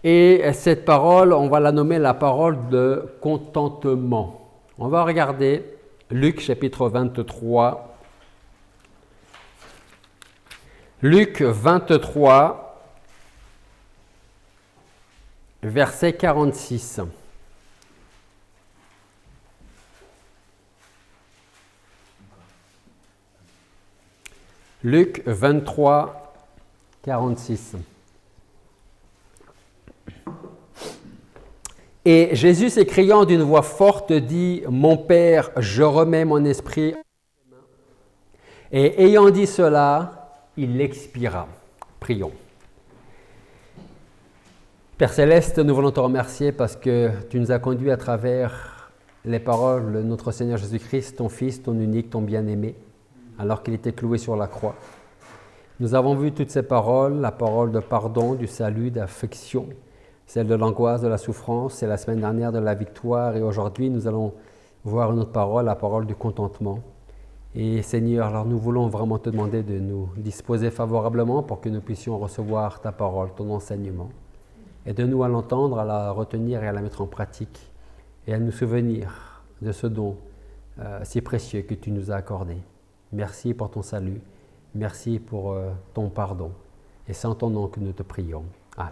Et cette parole, on va la nommer la parole de contentement. On va regarder Luc chapitre 23. Luc 23, verset 46. Luc 23, 46. Et Jésus s'écriant d'une voix forte dit, « Mon Père, je remets mon esprit en tes mains. » Et ayant dit cela, il expira. Prions. Père Céleste, nous voulons te remercier parce que tu nous as conduits à travers les paroles de notre Seigneur Jésus-Christ, ton Fils, ton unique, ton bien-aimé, alors qu'il était cloué sur la croix. Nous avons vu toutes ces paroles, la parole de pardon, du salut, d'affection, celle de l'angoisse, de la souffrance, et la semaine dernière de la victoire. Et aujourd'hui, nous allons voir une autre parole, la parole du contentement. Et Seigneur, alors nous voulons vraiment te demander de nous disposer favorablement pour que nous puissions recevoir ta parole, ton enseignement. Aide-nous à l'entendre, à la retenir et à la mettre en pratique. Et à nous souvenir de ce don si précieux que tu nous as accordé. Merci pour ton salut. Merci pour ton pardon. Et c'est en ton nom que nous te prions. Amen.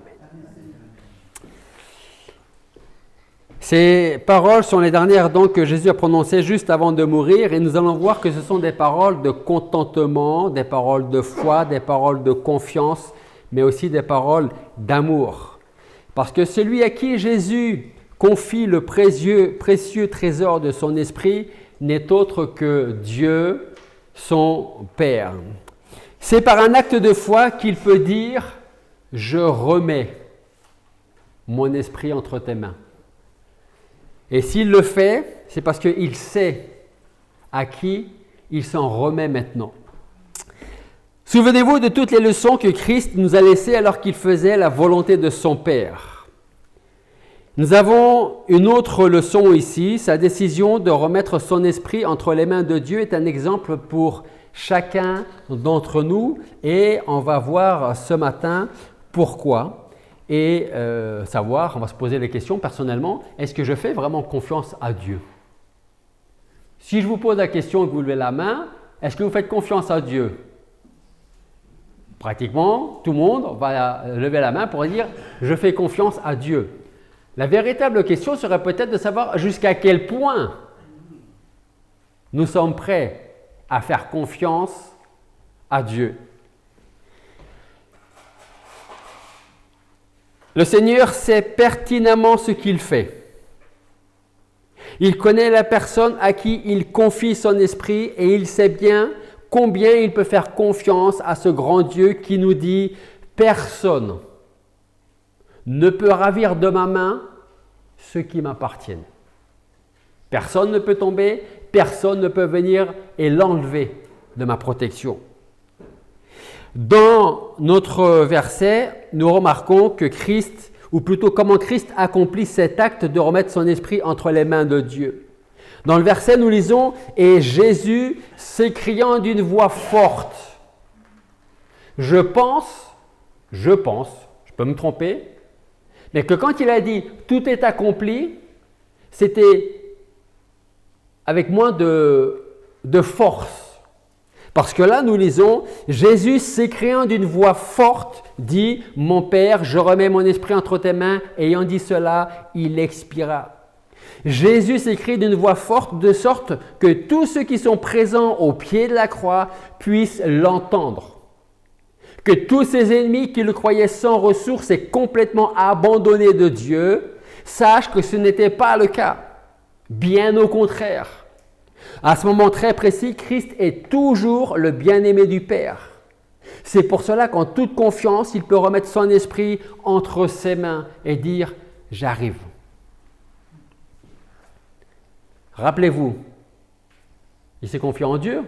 Ces paroles sont les dernières donc que Jésus a prononcées juste avant de mourir et nous allons voir que ce sont des paroles de contentement, des paroles de foi, des paroles de confiance, mais aussi des paroles d'amour. Parce que celui à qui Jésus confie le précieux trésor de son esprit n'est autre que Dieu, son Père. C'est par un acte de foi qu'il peut dire « Je remets mon esprit entre tes mains ». Et s'il le fait, c'est parce qu'il sait à qui il s'en remet maintenant. Souvenez-vous de toutes les leçons que Christ nous a laissées alors qu'il faisait la volonté de son Père. Nous avons une autre leçon ici, sa décision de remettre son esprit entre les mains de Dieu est un exemple pour chacun d'entre nous et on va voir ce matin pourquoi. Et savoir, on va se poser les questions personnellement, est-ce que je fais vraiment confiance à Dieu? Si je vous pose la question et que vous levez la main, est-ce que vous faites confiance à Dieu? Pratiquement, tout le monde va lever la main pour dire « je fais confiance à Dieu ». La véritable question serait peut-être de savoir jusqu'à quel point nous sommes prêts à faire confiance à Dieu. Le Seigneur sait pertinemment ce qu'il fait. Il connaît la personne à qui il confie son esprit et il sait bien combien il peut faire confiance à ce grand Dieu qui nous dit « Personne ne peut ravir de ma main ceux qui m'appartiennent. Personne ne peut tomber, personne ne peut venir et l'enlever de ma protection. » Dans notre verset, nous remarquons que Christ, ou plutôt comment Christ accomplit cet acte de remettre son esprit entre les mains de Dieu. Dans le verset, nous lisons « Et Jésus, s'écriant d'une voix forte, je pense, je peux me tromper, mais que quand il a dit « tout est accompli », c'était avec moins de force. Parce que là, nous lisons, Jésus s'écriant d'une voix forte, dit, « Mon Père, je remets mon esprit entre tes mains. » Ayant dit cela, il expira. Jésus s'écrie d'une voix forte de sorte que tous ceux qui sont présents au pied de la croix puissent l'entendre. Que tous ses ennemis qui le croyaient sans ressources et complètement abandonnés de Dieu sachent que ce n'était pas le cas. Bien au contraire. À ce moment très précis, Christ est toujours le bien-aimé du Père. C'est pour cela qu'en toute confiance, il peut remettre son esprit entre ses mains et dire « J'arrive ». Rappelez-vous, il s'est confié en Dieu,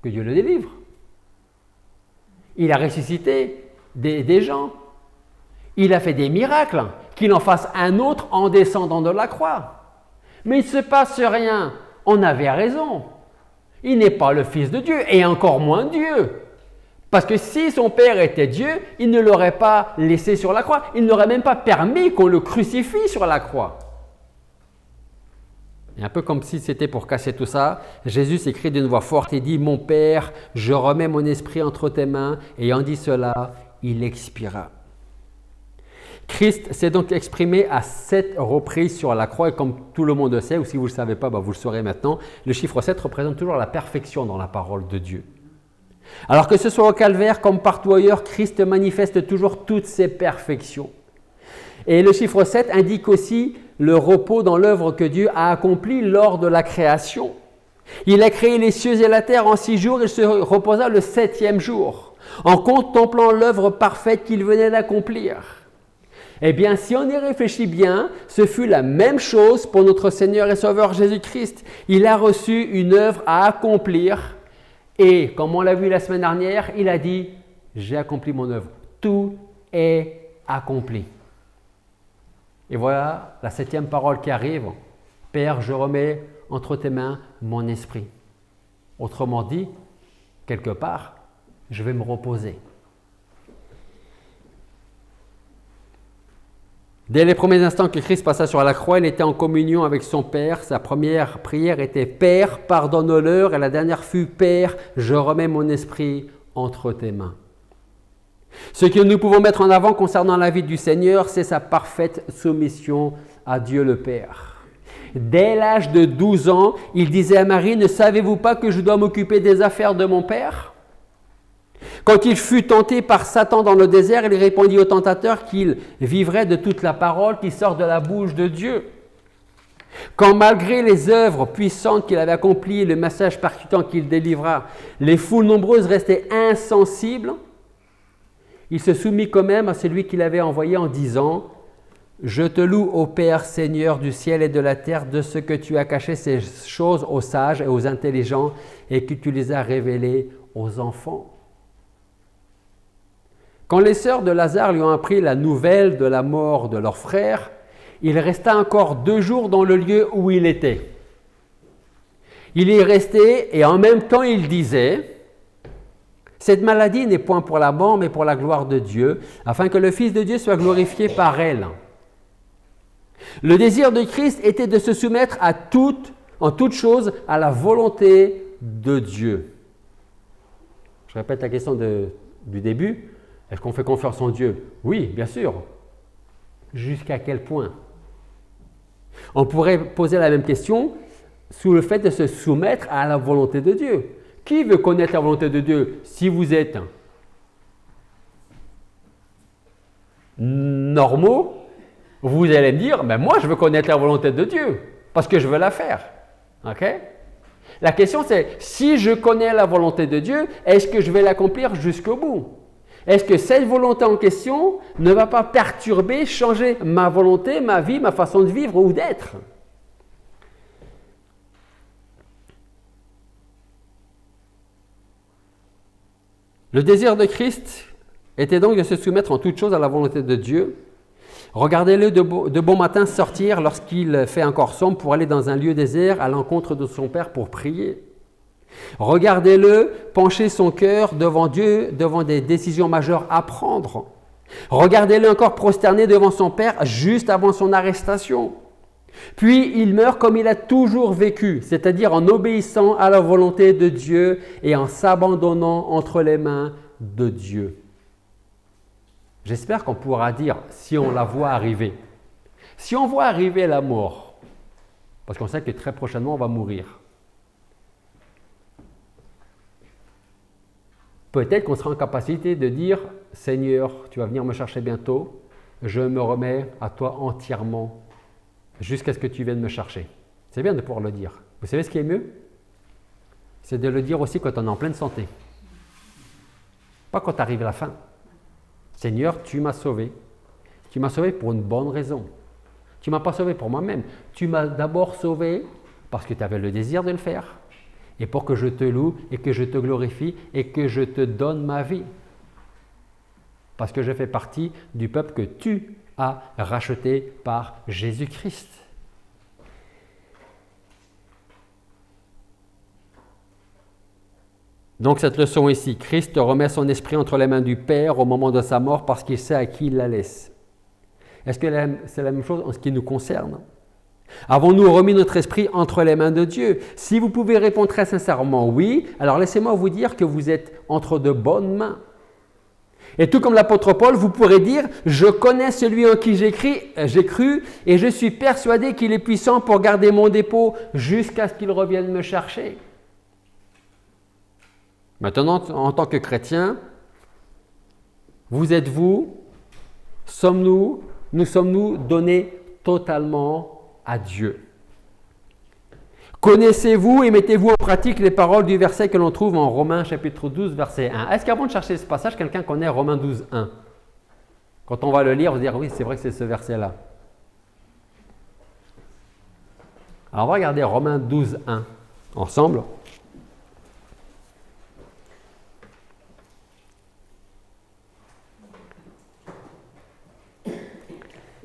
que Dieu le délivre. Il a ressuscité des gens. Il a fait des miracles, qu'il en fasse un autre en descendant de la croix. Mais il ne se passe rien. On avait raison. Il n'est pas le Fils de Dieu, et encore moins Dieu. Parce que si son Père était Dieu, il ne l'aurait pas laissé sur la croix. Il n'aurait même pas permis qu'on le crucifie sur la croix. Et un peu comme si c'était pour casser tout ça, Jésus s'écrie d'une voix forte et dit « Mon Père, je remets mon esprit entre tes mains. » Ayant dit cela, il expira. Christ s'est donc exprimé à 7 reprises sur la croix et comme tout le monde le sait, ou si vous ne le savez pas, vous le saurez maintenant, le chiffre 7 représente toujours la perfection dans la parole de Dieu. Alors que ce soit au calvaire comme partout ailleurs, Christ manifeste toujours toutes ses perfections. Et le chiffre 7 indique aussi le repos dans l'œuvre que Dieu a accomplie lors de la création. Il a créé les cieux et la terre en 6 jours et se reposa le 7e jour, en contemplant l'œuvre parfaite qu'il venait d'accomplir. Eh bien, si on y réfléchit bien, ce fut la même chose pour notre Seigneur et Sauveur Jésus-Christ. Il a reçu une œuvre à accomplir et, comme on l'a vu la semaine dernière, il a dit « J'ai accompli mon œuvre. Tout est accompli. » Et voilà la 7e parole qui arrive. « Père, je remets entre tes mains mon esprit. » Autrement dit, quelque part, je vais me reposer. Dès les premiers instants que Christ passa sur la croix, il était en communion avec son Père. Sa première prière était « Père, pardonne-leur » et la dernière fut « Père, je remets mon esprit entre tes mains ». Ce que nous pouvons mettre en avant concernant la vie du Seigneur, c'est sa parfaite soumission à Dieu le Père. Dès l'âge de 12 ans, il disait à Marie « Ne savez-vous pas que je dois m'occuper des affaires de mon Père ?» Quand il fut tenté par Satan dans le désert, il répondit au tentateur qu'il vivrait de toute la parole qui sort de la bouche de Dieu. Quand malgré les œuvres puissantes qu'il avait accomplies et le message percutant qu'il délivra, les foules nombreuses restaient insensibles, il se soumit quand même à celui qu'il avait envoyé en disant « Je te loue, ô Père, Seigneur du ciel et de la terre, de ce que tu as caché ces choses aux sages et aux intelligents et que tu les as révélées aux enfants. » Quand les sœurs de Lazare lui ont appris la nouvelle de la mort de leur frère, il resta encore 2 jours dans le lieu où il était. Il y restait et en même temps il disait « Cette maladie n'est point pour la mort mais pour la gloire de Dieu, afin que le Fils de Dieu soit glorifié par elle. » Le désir de Christ était de se soumettre en toute chose à la volonté de Dieu. Je répète la question du début. Est-ce qu'on fait confiance en Dieu? Oui, bien sûr. Jusqu'à quel point? On pourrait poser la même question sous le fait de se soumettre à la volonté de Dieu. Qui veut connaître la volonté de Dieu? Si vous êtes normaux, vous allez me dire, ben moi je veux connaître la volonté de Dieu, parce que je veux la faire. Ok? La question c'est, si je connais la volonté de Dieu, est-ce que je vais l'accomplir jusqu'au bout? Est-ce que cette volonté en question ne va pas perturber, changer ma volonté, ma vie, ma façon de vivre ou d'être? Le désir de Christ était donc de se soumettre en toutes choses à la volonté de Dieu. Regardez-le de bon matin sortir lorsqu'il fait encore sombre pour aller dans un lieu désert à l'encontre de son Père pour prier. Regardez-le pencher son cœur devant Dieu, devant des décisions majeures à prendre. Regardez-le encore prosterné devant son Père juste avant son arrestation. Puis il meurt comme il a toujours vécu, c'est-à-dire en obéissant à la volonté de Dieu et en s'abandonnant entre les mains de Dieu. J'espère qu'on pourra dire, si on la voit arriver, si on voit arriver la mort, parce qu'on sait que très prochainement on va mourir, peut-être qu'on sera en capacité de dire, Seigneur, tu vas venir me chercher bientôt, je me remets à toi entièrement, jusqu'à ce que tu viennes me chercher. C'est bien de pouvoir le dire. Vous savez ce qui est mieux? C'est de le dire aussi quand on est en pleine santé. Pas quand arrive la fin. Seigneur, tu m'as sauvé. Tu m'as sauvé pour une bonne raison. Tu ne m'as pas sauvé pour moi-même. Tu m'as d'abord sauvé parce que tu avais le désir de le faire. Et pour que je te loue et que je te glorifie et que je te donne ma vie. Parce que je fais partie du peuple que tu as racheté par Jésus-Christ. Donc cette leçon ici, Christ remet son esprit entre les mains du Père au moment de sa mort parce qu'il sait à qui il la laisse. Est-ce que c'est la même chose en ce qui nous concerne? Avons-nous remis notre esprit entre les mains de Dieu? Si vous pouvez répondre très sincèrement oui, alors laissez-moi vous dire que vous êtes entre de bonnes mains. Et tout comme l'apôtre Paul, vous pourrez dire « Je connais celui en qui j'ai cru et je suis persuadé qu'il est puissant pour garder mon dépôt jusqu'à ce qu'il revienne me chercher. » Maintenant, en tant que chrétien, vous êtes-vous, nous sommes-nous donnés totalement à Dieu? Connaissez-vous et mettez-vous en pratique les paroles du verset que l'on trouve en Romains chapitre 12, verset 1. Est-ce qu'avant de chercher ce passage, quelqu'un connaît Romains 12, 1? Quand on va le lire, on va dire oui, c'est vrai que c'est ce verset-là. Alors on va regarder Romains 12, 1 ensemble.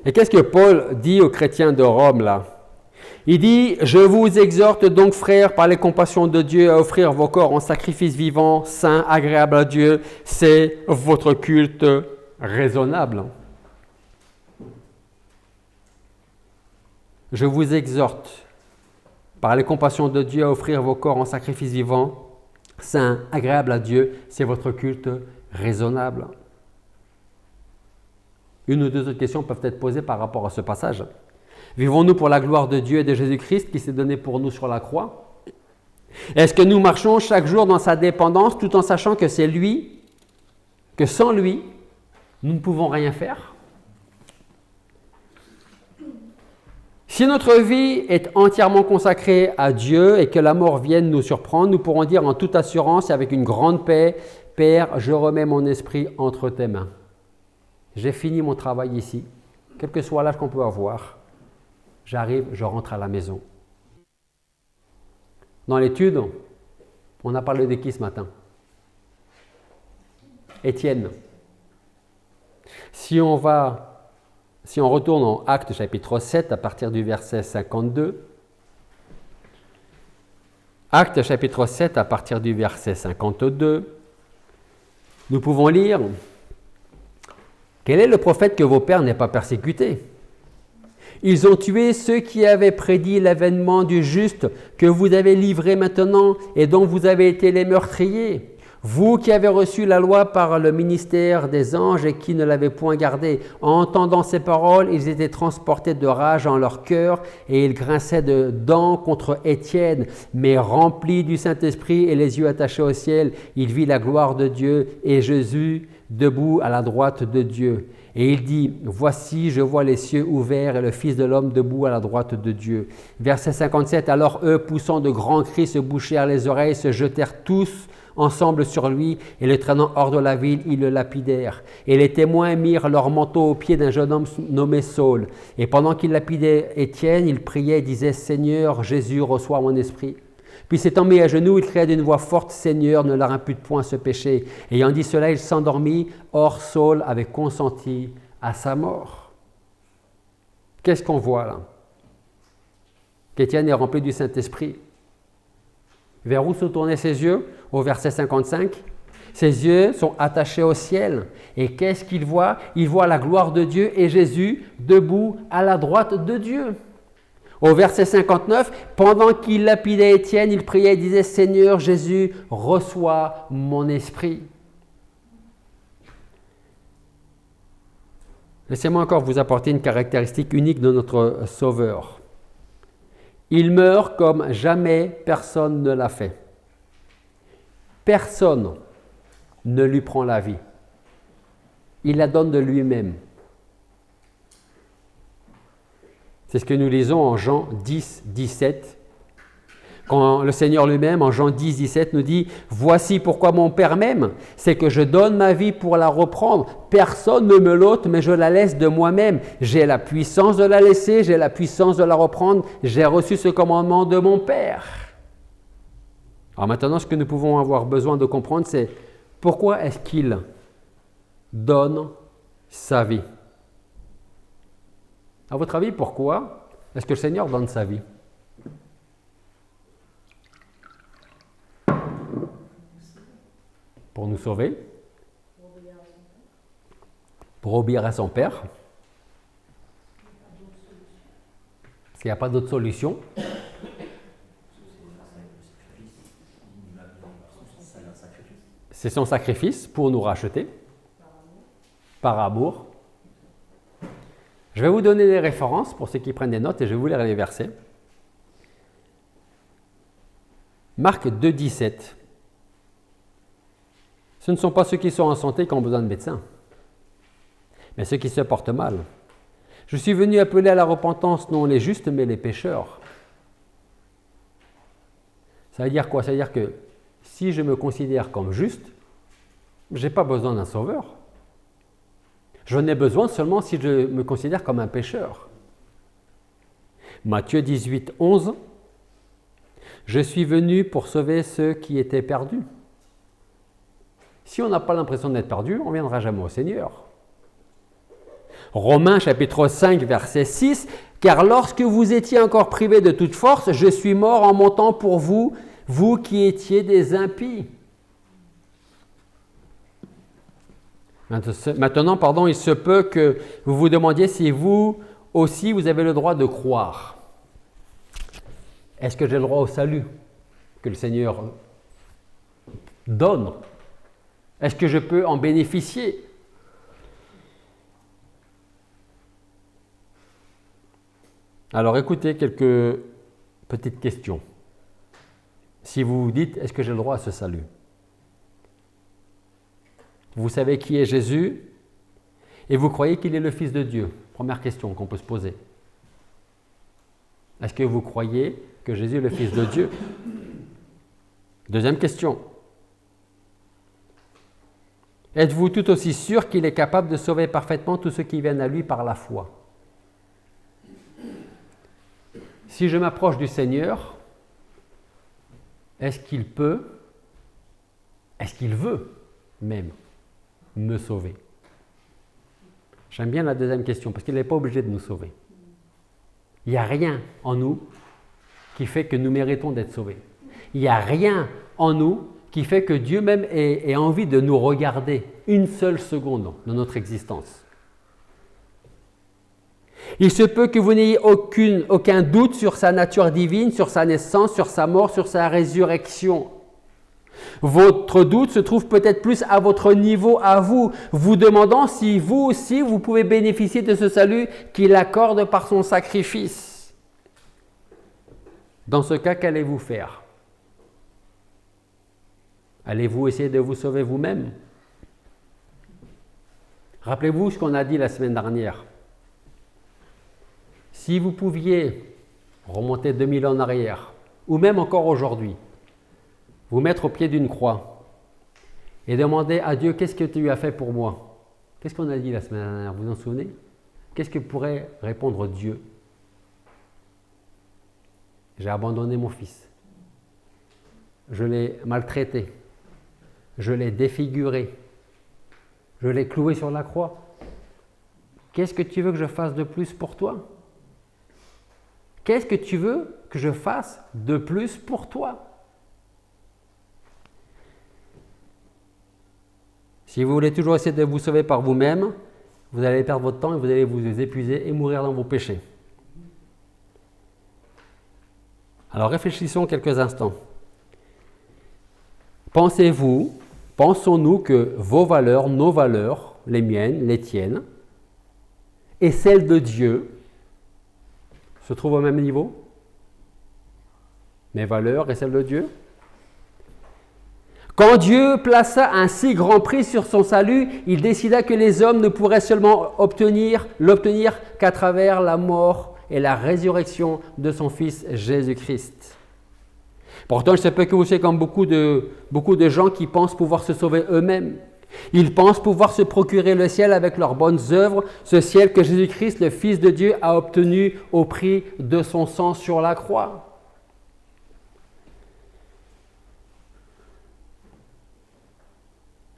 Et qu'est-ce que Paul dit aux chrétiens de Rome là? Il dit, je vous exhorte donc, frères, par les compassions de Dieu, à offrir vos corps en sacrifice vivant, saint, agréable à Dieu. C'est votre culte raisonnable. Je vous exhorte, par les compassions de Dieu, à offrir vos corps en sacrifice vivant, saint, agréable à Dieu. C'est votre culte raisonnable. Une ou deux autres questions peuvent être posées par rapport à ce passage. Vivons-nous pour la gloire de Dieu et de Jésus-Christ qui s'est donné pour nous sur la croix? Est-ce que nous marchons chaque jour dans sa dépendance tout en sachant que c'est lui, que sans lui, nous ne pouvons rien faire? Si notre vie est entièrement consacrée à Dieu et que la mort vienne nous surprendre, nous pourrons dire en toute assurance et avec une grande paix, « Père, je remets mon esprit entre tes mains. J'ai fini mon travail ici, quel que soit l'âge qu'on peut avoir. J'arrive, je rentre à la maison. » Dans l'étude, on a parlé de qui ce matin? Étienne. Si on retourne en Actes chapitre 7 à partir du verset 52, Actes chapitre 7 à partir du verset 52, nous pouvons lire « Quel est le prophète que vos pères n'aient pas persécuté? Ils ont tué ceux qui avaient prédit l'avènement du juste que vous avez livré maintenant et dont vous avez été les meurtriers. Vous qui avez reçu la loi par le ministère des anges et qui ne l'avez point gardée, en entendant ces paroles, ils étaient transportés de rage en leur cœur et ils grinçaient de dents contre Étienne. Mais remplis du Saint-Esprit et les yeux attachés au ciel, il vit la gloire de Dieu et Jésus debout à la droite de Dieu. Et il dit, voici, je vois les cieux ouverts et le Fils de l'homme debout à la droite de Dieu. Verset 57, alors eux, poussant de grands cris, se bouchèrent les oreilles, se jetèrent tous ensemble sur lui, et le traînant hors de la ville, ils le lapidèrent. Et les témoins mirent leur manteau aux pieds d'un jeune homme nommé Saul. Et pendant qu'ils lapidaient Étienne, ils priaient et disaient, Seigneur Jésus, reçois mon esprit. Puis s'étant mis à genoux, il cria d'une voix forte, Seigneur, ne leur impute point ce péché. Ayant dit cela, il s'endormit. Or, Saul avait consenti à sa mort. Qu'est-ce qu'on voit là? Qu'Étienne est rempli du Saint-Esprit. Vers où se tournaient ses yeux? Au verset 55. Ses yeux sont attachés au ciel. Et qu'est-ce qu'il voit? Il voit la gloire de Dieu et Jésus debout à la droite de Dieu. Au verset 59, pendant qu'il lapidait Étienne, il priait et disait, Seigneur Jésus, reçois mon esprit. Laissez-moi encore vous apporter une caractéristique unique de notre Sauveur. Il meurt comme jamais personne ne l'a fait. Personne ne lui prend la vie. Il la donne de lui-même. C'est ce que nous lisons en Jean 10, 17. Quand le Seigneur lui-même, en Jean 10, 17, nous dit « Voici pourquoi mon Père m'aime, c'est que je donne ma vie pour la reprendre. Personne ne me l'ôte, mais je la laisse de moi-même. J'ai la puissance de la laisser, j'ai la puissance de la reprendre. J'ai reçu ce commandement de mon Père. » Alors maintenant, ce que nous pouvons avoir besoin de comprendre, c'est pourquoi est-ce qu'il donne sa vie? À votre avis, pourquoi est-ce que le Seigneur donne sa vie? Pour nous sauver, pour obéir à son Père, parce qu'il n'y a pas d'autre solution. C'est son sacrifice pour nous racheter, par amour. Je vais vous donner des références pour ceux qui prennent des notes et je vais vous lire les versets. Marc 2, 17. Ce ne sont pas ceux qui sont en santé qui ont besoin de médecins, mais ceux qui se portent mal. Je suis venu appeler à la repentance non les justes, mais les pécheurs. Ça veut dire quoi? Ça veut dire que si je me considère comme juste, je n'ai pas besoin d'un sauveur. J'en ai besoin seulement si je me considère comme un pécheur. Matthieu 18, 11. Je suis venu pour sauver ceux qui étaient perdus. Si on n'a pas l'impression d'être perdu, on ne viendra jamais au Seigneur. Romains chapitre 5, verset 6. Car lorsque vous étiez encore privés de toute force, je suis mort en montant pour vous, vous qui étiez des impies. Maintenant, il se peut que vous vous demandiez si vous aussi vous avez le droit de croire. Est-ce que j'ai le droit au salut que le Seigneur donne? Est-ce que je peux en bénéficier? Alors écoutez quelques petites questions. Si vous vous dites, est-ce que j'ai le droit à ce salut? Vous savez qui est Jésus et vous croyez qu'il est le Fils de Dieu. Première question qu'on peut se poser. Est-ce que vous croyez que Jésus est le Fils de Dieu? Deuxième question. Êtes-vous tout aussi sûr qu'il est capable de sauver parfaitement tous ceux qui viennent à lui par la foi? Si je m'approche du Seigneur, est-ce qu'il peut, est-ce qu'il veut même me sauver? J'aime bien la deuxième question parce qu'il n'est pas obligé de nous sauver. Il n'y a rien en nous qui fait que nous méritons d'être sauvés. Il n'y a rien en nous qui fait que Dieu même ait envie de nous regarder une seule seconde de notre existence. Il se peut que vous n'ayez aucun doute sur sa nature divine, sur sa naissance, sur sa mort, sur sa résurrection. Votre doute se trouve peut-être plus à votre niveau à vous, vous demandant si vous aussi vous pouvez bénéficier de ce salut qu'il accorde par son sacrifice. Dans ce cas, qu'allez-vous faire? Allez-vous essayer de vous sauver vous-même? Rappelez-vous ce qu'on a dit la semaine dernière. Si vous pouviez remonter 2000 ans en arrière, ou même encore aujourd'hui, vous mettre au pied d'une croix et demander à Dieu, qu'est-ce que tu as fait pour moi? Qu'est-ce qu'on a dit la semaine dernière? Vous vous en souvenez? Qu'est-ce que pourrait répondre Dieu? J'ai abandonné mon fils. Je l'ai maltraité. Je l'ai défiguré. Je l'ai cloué sur la croix. Qu'est-ce que tu veux que je fasse de plus pour toi? Qu'est-ce que tu veux que je fasse de plus pour toi? Si vous voulez toujours essayer de vous sauver par vous-même, vous allez perdre votre temps et vous allez vous épuiser et mourir dans vos péchés. Alors réfléchissons quelques instants. Pensons-nous que vos valeurs, nos valeurs, les miennes, les tiennes, et celles de Dieu, se trouvent au même niveau? Mes valeurs et celles de Dieu? Quand Dieu plaça un si grand prix sur son salut, il décida que les hommes ne pourraient seulement l'obtenir qu'à travers la mort et la résurrection de son Fils Jésus-Christ. Pourtant, il se peut que vous soyez comme beaucoup de gens qui pensent pouvoir se sauver eux-mêmes. Ils pensent pouvoir se procurer le ciel avec leurs bonnes œuvres, ce ciel que Jésus-Christ, le Fils de Dieu, a obtenu au prix de son sang sur la croix.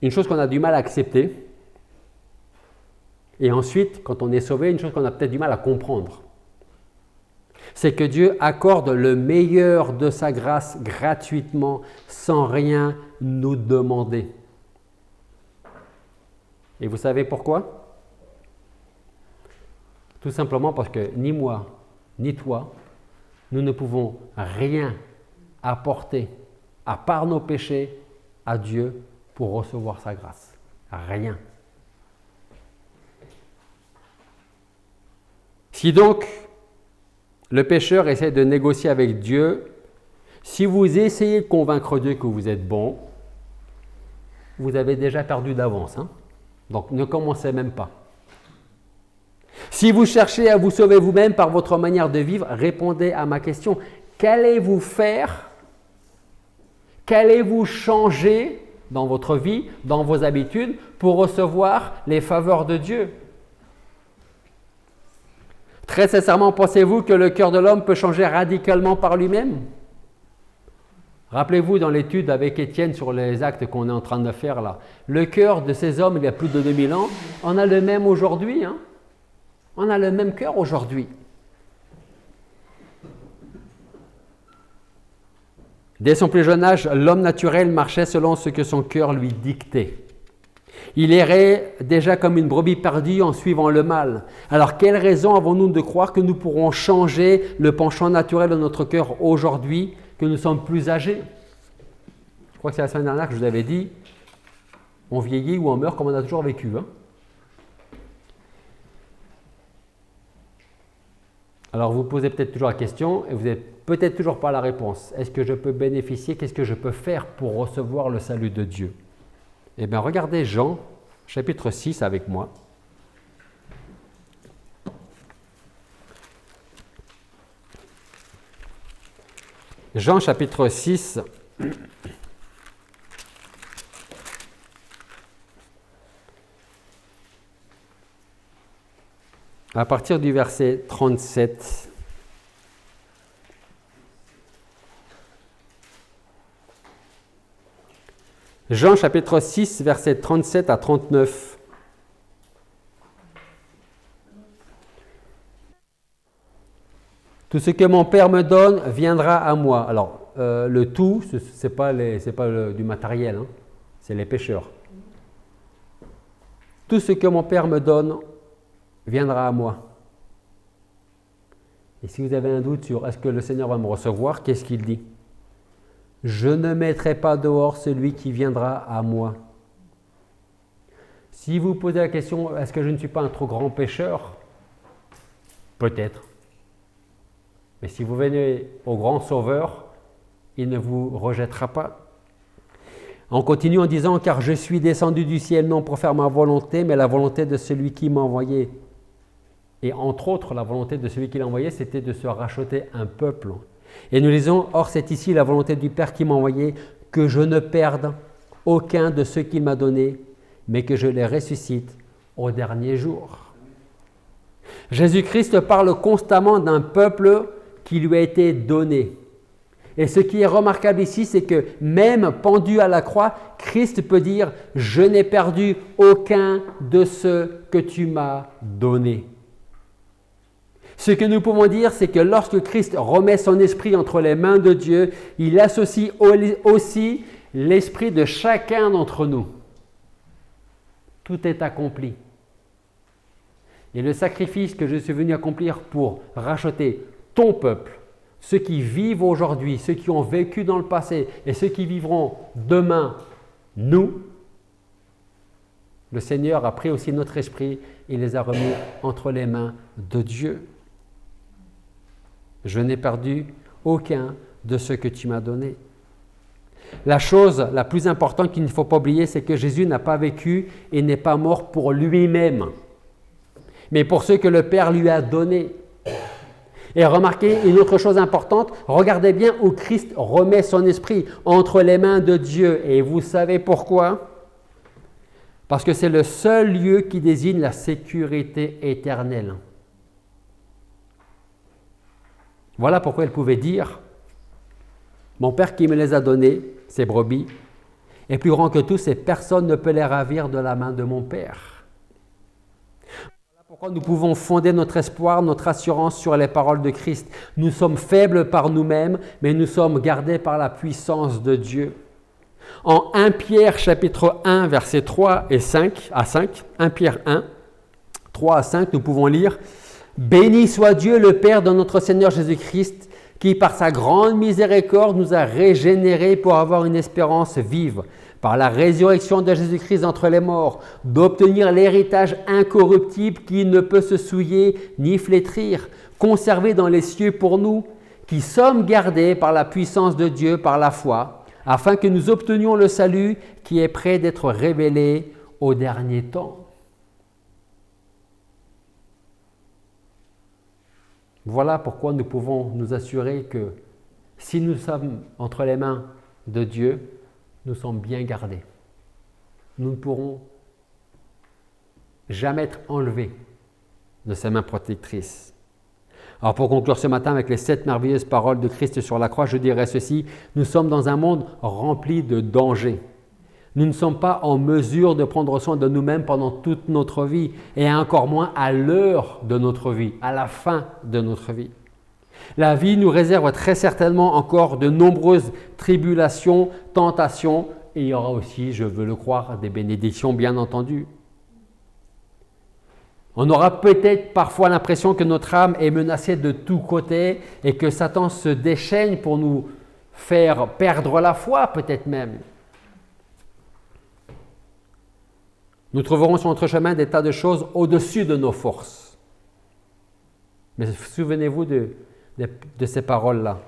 Une chose qu'on a du mal à accepter, et ensuite, quand on est sauvé, une chose qu'on a peut-être du mal à comprendre, c'est que Dieu accorde le meilleur de sa grâce gratuitement, sans rien nous demander. Et vous savez pourquoi? Tout simplement parce que ni moi, ni toi, nous ne pouvons rien apporter, à part nos péchés, à Dieu pour recevoir sa grâce. Rien. Si donc le pécheur essaie de négocier avec Dieu, si vous essayez de convaincre Dieu que vous êtes bon, vous avez déjà perdu d'avance. Donc ne commencez même pas. Si vous cherchez à vous sauver vous-même par votre manière de vivre, répondez à ma question. Qu'allez-vous faire? Qu'allez-vous changer dans votre vie, dans vos habitudes, pour recevoir les faveurs de Dieu? Très sincèrement, pensez-vous que le cœur de l'homme peut changer radicalement par lui-même? Rappelez-vous dans l'étude avec Étienne sur les actes qu'on est en train de faire là. Le cœur de ces hommes, il y a plus de 2000 ans, on a le même aujourd'hui. On a le même cœur aujourd'hui. Dès son plus jeune âge, l'homme naturel marchait selon ce que son cœur lui dictait. Il errait déjà comme une brebis perdue en suivant le mal. Alors, quelle raison avons-nous de croire que nous pourrons changer le penchant naturel de notre cœur aujourd'hui, que nous sommes plus âgés? Je crois que c'est la semaine dernière que je vous avais dit, on vieillit ou on meurt comme on a toujours vécu. Alors, vous posez peut-être toujours la question et vous n'avez peut-être toujours pas la réponse. Est-ce que je peux bénéficier? Qu'est-ce que je peux faire pour recevoir le salut de Dieu? Eh bien, regardez Jean, chapitre 6 avec moi. Jean, chapitre 6. À partir du verset 37. Jean chapitre 6, versets 37 à 39. Tout ce que mon Père me donne viendra à moi. Alors, le tout, ce n'est pas du matériel, c'est les pécheurs. Tout ce que mon Père me donne viendra à moi. Et si vous avez un doute sur est-ce que le Seigneur va me recevoir, qu'est-ce qu'il dit? je ne mettrai pas dehors celui qui viendra à moi. Si vous posez la question, est-ce que je ne suis pas un trop grand pécheur? Peut-être. Mais si vous venez au grand Sauveur, il ne vous rejettera pas. On continue en disant, car je suis descendu du ciel non pour faire ma volonté, mais la volonté de celui qui m'a envoyé. Et entre autres, la volonté de celui qui l'a envoyé, c'était de se racheter un peuple. Et nous lisons, or c'est ici la volonté du Père qui m'a envoyé, que je ne perde aucun de ceux qu'il m'a donnés, mais que je les ressuscite au dernier jour. Jésus-Christ parle constamment d'un peuple qui lui a été donné. Et ce qui est remarquable ici, c'est que même pendu à la croix, Christ peut dire « Je n'ai perdu aucun de ceux que tu m'as donnés ». Ce que nous pouvons dire, c'est que lorsque Christ remet son esprit entre les mains de Dieu, il associe aussi l'esprit de chacun d'entre nous. Tout est accompli. Et le sacrifice que je suis venu accomplir pour racheter ton peuple, ceux qui vivent aujourd'hui, ceux qui ont vécu dans le passé et ceux qui vivront demain, nous, le Seigneur a pris aussi notre esprit et les a remis entre les mains de Dieu. Je n'ai perdu aucun de ceux que tu m'as donnés. La chose la plus importante qu'il ne faut pas oublier, c'est que Jésus n'a pas vécu et n'est pas mort pour lui-même, mais pour ceux que le Père lui a donnés. Et remarquez une autre chose importante, regardez bien où Christ remet son esprit entre les mains de Dieu. Et vous savez pourquoi? Parce que c'est le seul lieu qui désigne la sécurité éternelle. Voilà pourquoi il pouvait dire « Mon Père qui me les a donnés, ces brebis, est plus grand que tous et personne ne peut les ravir de la main de mon Père. » Voilà pourquoi nous pouvons fonder notre espoir, notre assurance sur les paroles de Christ. Nous sommes faibles par nous-mêmes, mais nous sommes gardés par la puissance de Dieu. En 1 Pierre chapitre 1, versets 3 et 5 à 5, 1 Pierre 1, 3 à 5, nous pouvons lire « Béni soit Dieu le Père de notre Seigneur Jésus-Christ, qui par sa grande miséricorde nous a régénérés pour avoir une espérance vive, par la résurrection de Jésus-Christ d'entre les morts, d'obtenir l'héritage incorruptible qui ne peut se souiller ni flétrir, conservé dans les cieux pour nous, qui sommes gardés par la puissance de Dieu par la foi, afin que nous obtenions le salut qui est prêt d'être révélé au dernier temps. » Voilà pourquoi nous pouvons nous assurer que si nous sommes entre les mains de Dieu, nous sommes bien gardés. Nous ne pourrons jamais être enlevés de ses mains protectrices. Alors pour conclure ce matin avec les 7 merveilleuses paroles de Christ sur la croix, je dirais ceci, nous sommes dans un monde rempli de dangers. Nous ne sommes pas en mesure de prendre soin de nous-mêmes pendant toute notre vie et encore moins à l'heure de notre vie, à la fin de notre vie. La vie nous réserve très certainement encore de nombreuses tribulations, tentations et il y aura aussi, je veux le croire, des bénédictions bien entendu. On aura peut-être parfois l'impression que notre âme est menacée de tous côtés et que Satan se déchaîne pour nous faire perdre la foi peut-être même. Nous trouverons sur notre chemin des tas de choses au-dessus de nos forces. Mais souvenez-vous de ces paroles-là.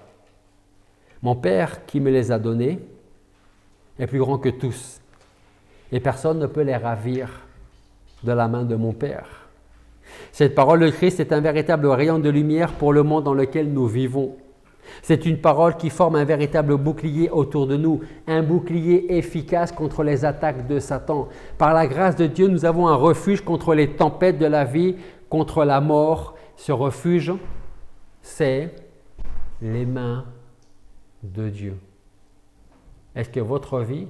Mon Père qui me les a données est plus grand que tous, et personne ne peut les ravir de la main de mon Père. Cette parole de Christ est un véritable rayon de lumière pour le monde dans lequel nous vivons. C'est une parole qui forme un véritable bouclier autour de nous, un bouclier efficace contre les attaques de Satan. Par la grâce de Dieu, nous avons un refuge contre les tempêtes de la vie, contre la mort. Ce refuge, c'est les mains de Dieu. Est-ce que votre vie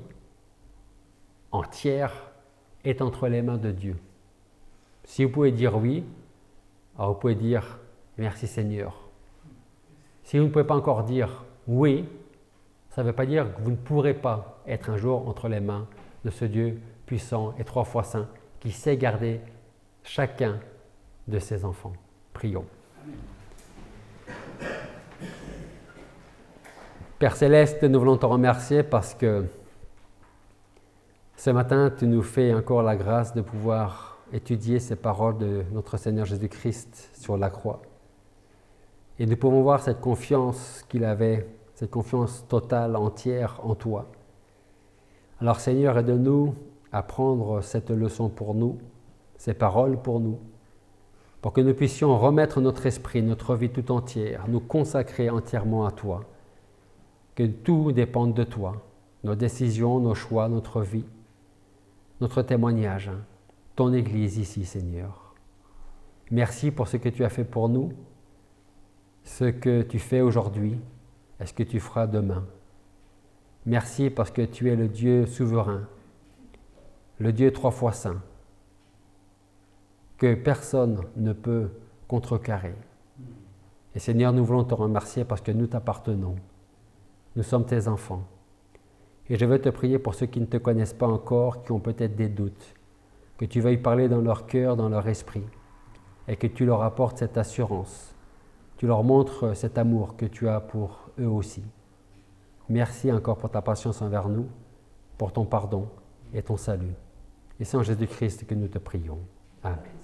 entière est entre les mains de Dieu? Si vous pouvez dire oui, alors vous pouvez dire merci Seigneur. Si vous ne pouvez pas encore dire oui, ça ne veut pas dire que vous ne pourrez pas être un jour entre les mains de ce Dieu puissant et 3 fois saint qui sait garder chacun de ses enfants. Prions. Père Céleste, nous voulons te remercier parce que ce matin, tu nous fais encore la grâce de pouvoir étudier ces paroles de notre Seigneur Jésus-Christ sur la croix. Et nous pouvons voir cette confiance qu'il avait, cette confiance totale, entière en toi. Alors Seigneur, aide-nous à prendre cette leçon pour nous, ces paroles pour nous, pour que nous puissions remettre notre esprit, notre vie tout entière, nous consacrer entièrement à toi, que tout dépende de toi, nos décisions, nos choix, notre vie, notre témoignage, ton Église ici, Seigneur. Merci pour ce que tu as fait pour nous, ce que tu fais aujourd'hui et ce que tu feras demain. Merci parce que tu es le Dieu souverain, le Dieu 3 fois saint, que personne ne peut contrecarrer. Et Seigneur, nous voulons te remercier parce que nous t'appartenons. Nous sommes tes enfants. Et je veux te prier pour ceux qui ne te connaissent pas encore, qui ont peut-être des doutes, que tu veuilles parler dans leur cœur, dans leur esprit, et que tu leur apportes cette assurance. Tu leur montres cet amour que tu as pour eux aussi. Merci encore pour ta patience envers nous, pour ton pardon et ton salut. Et c'est en Jésus-Christ que nous te prions. Amen.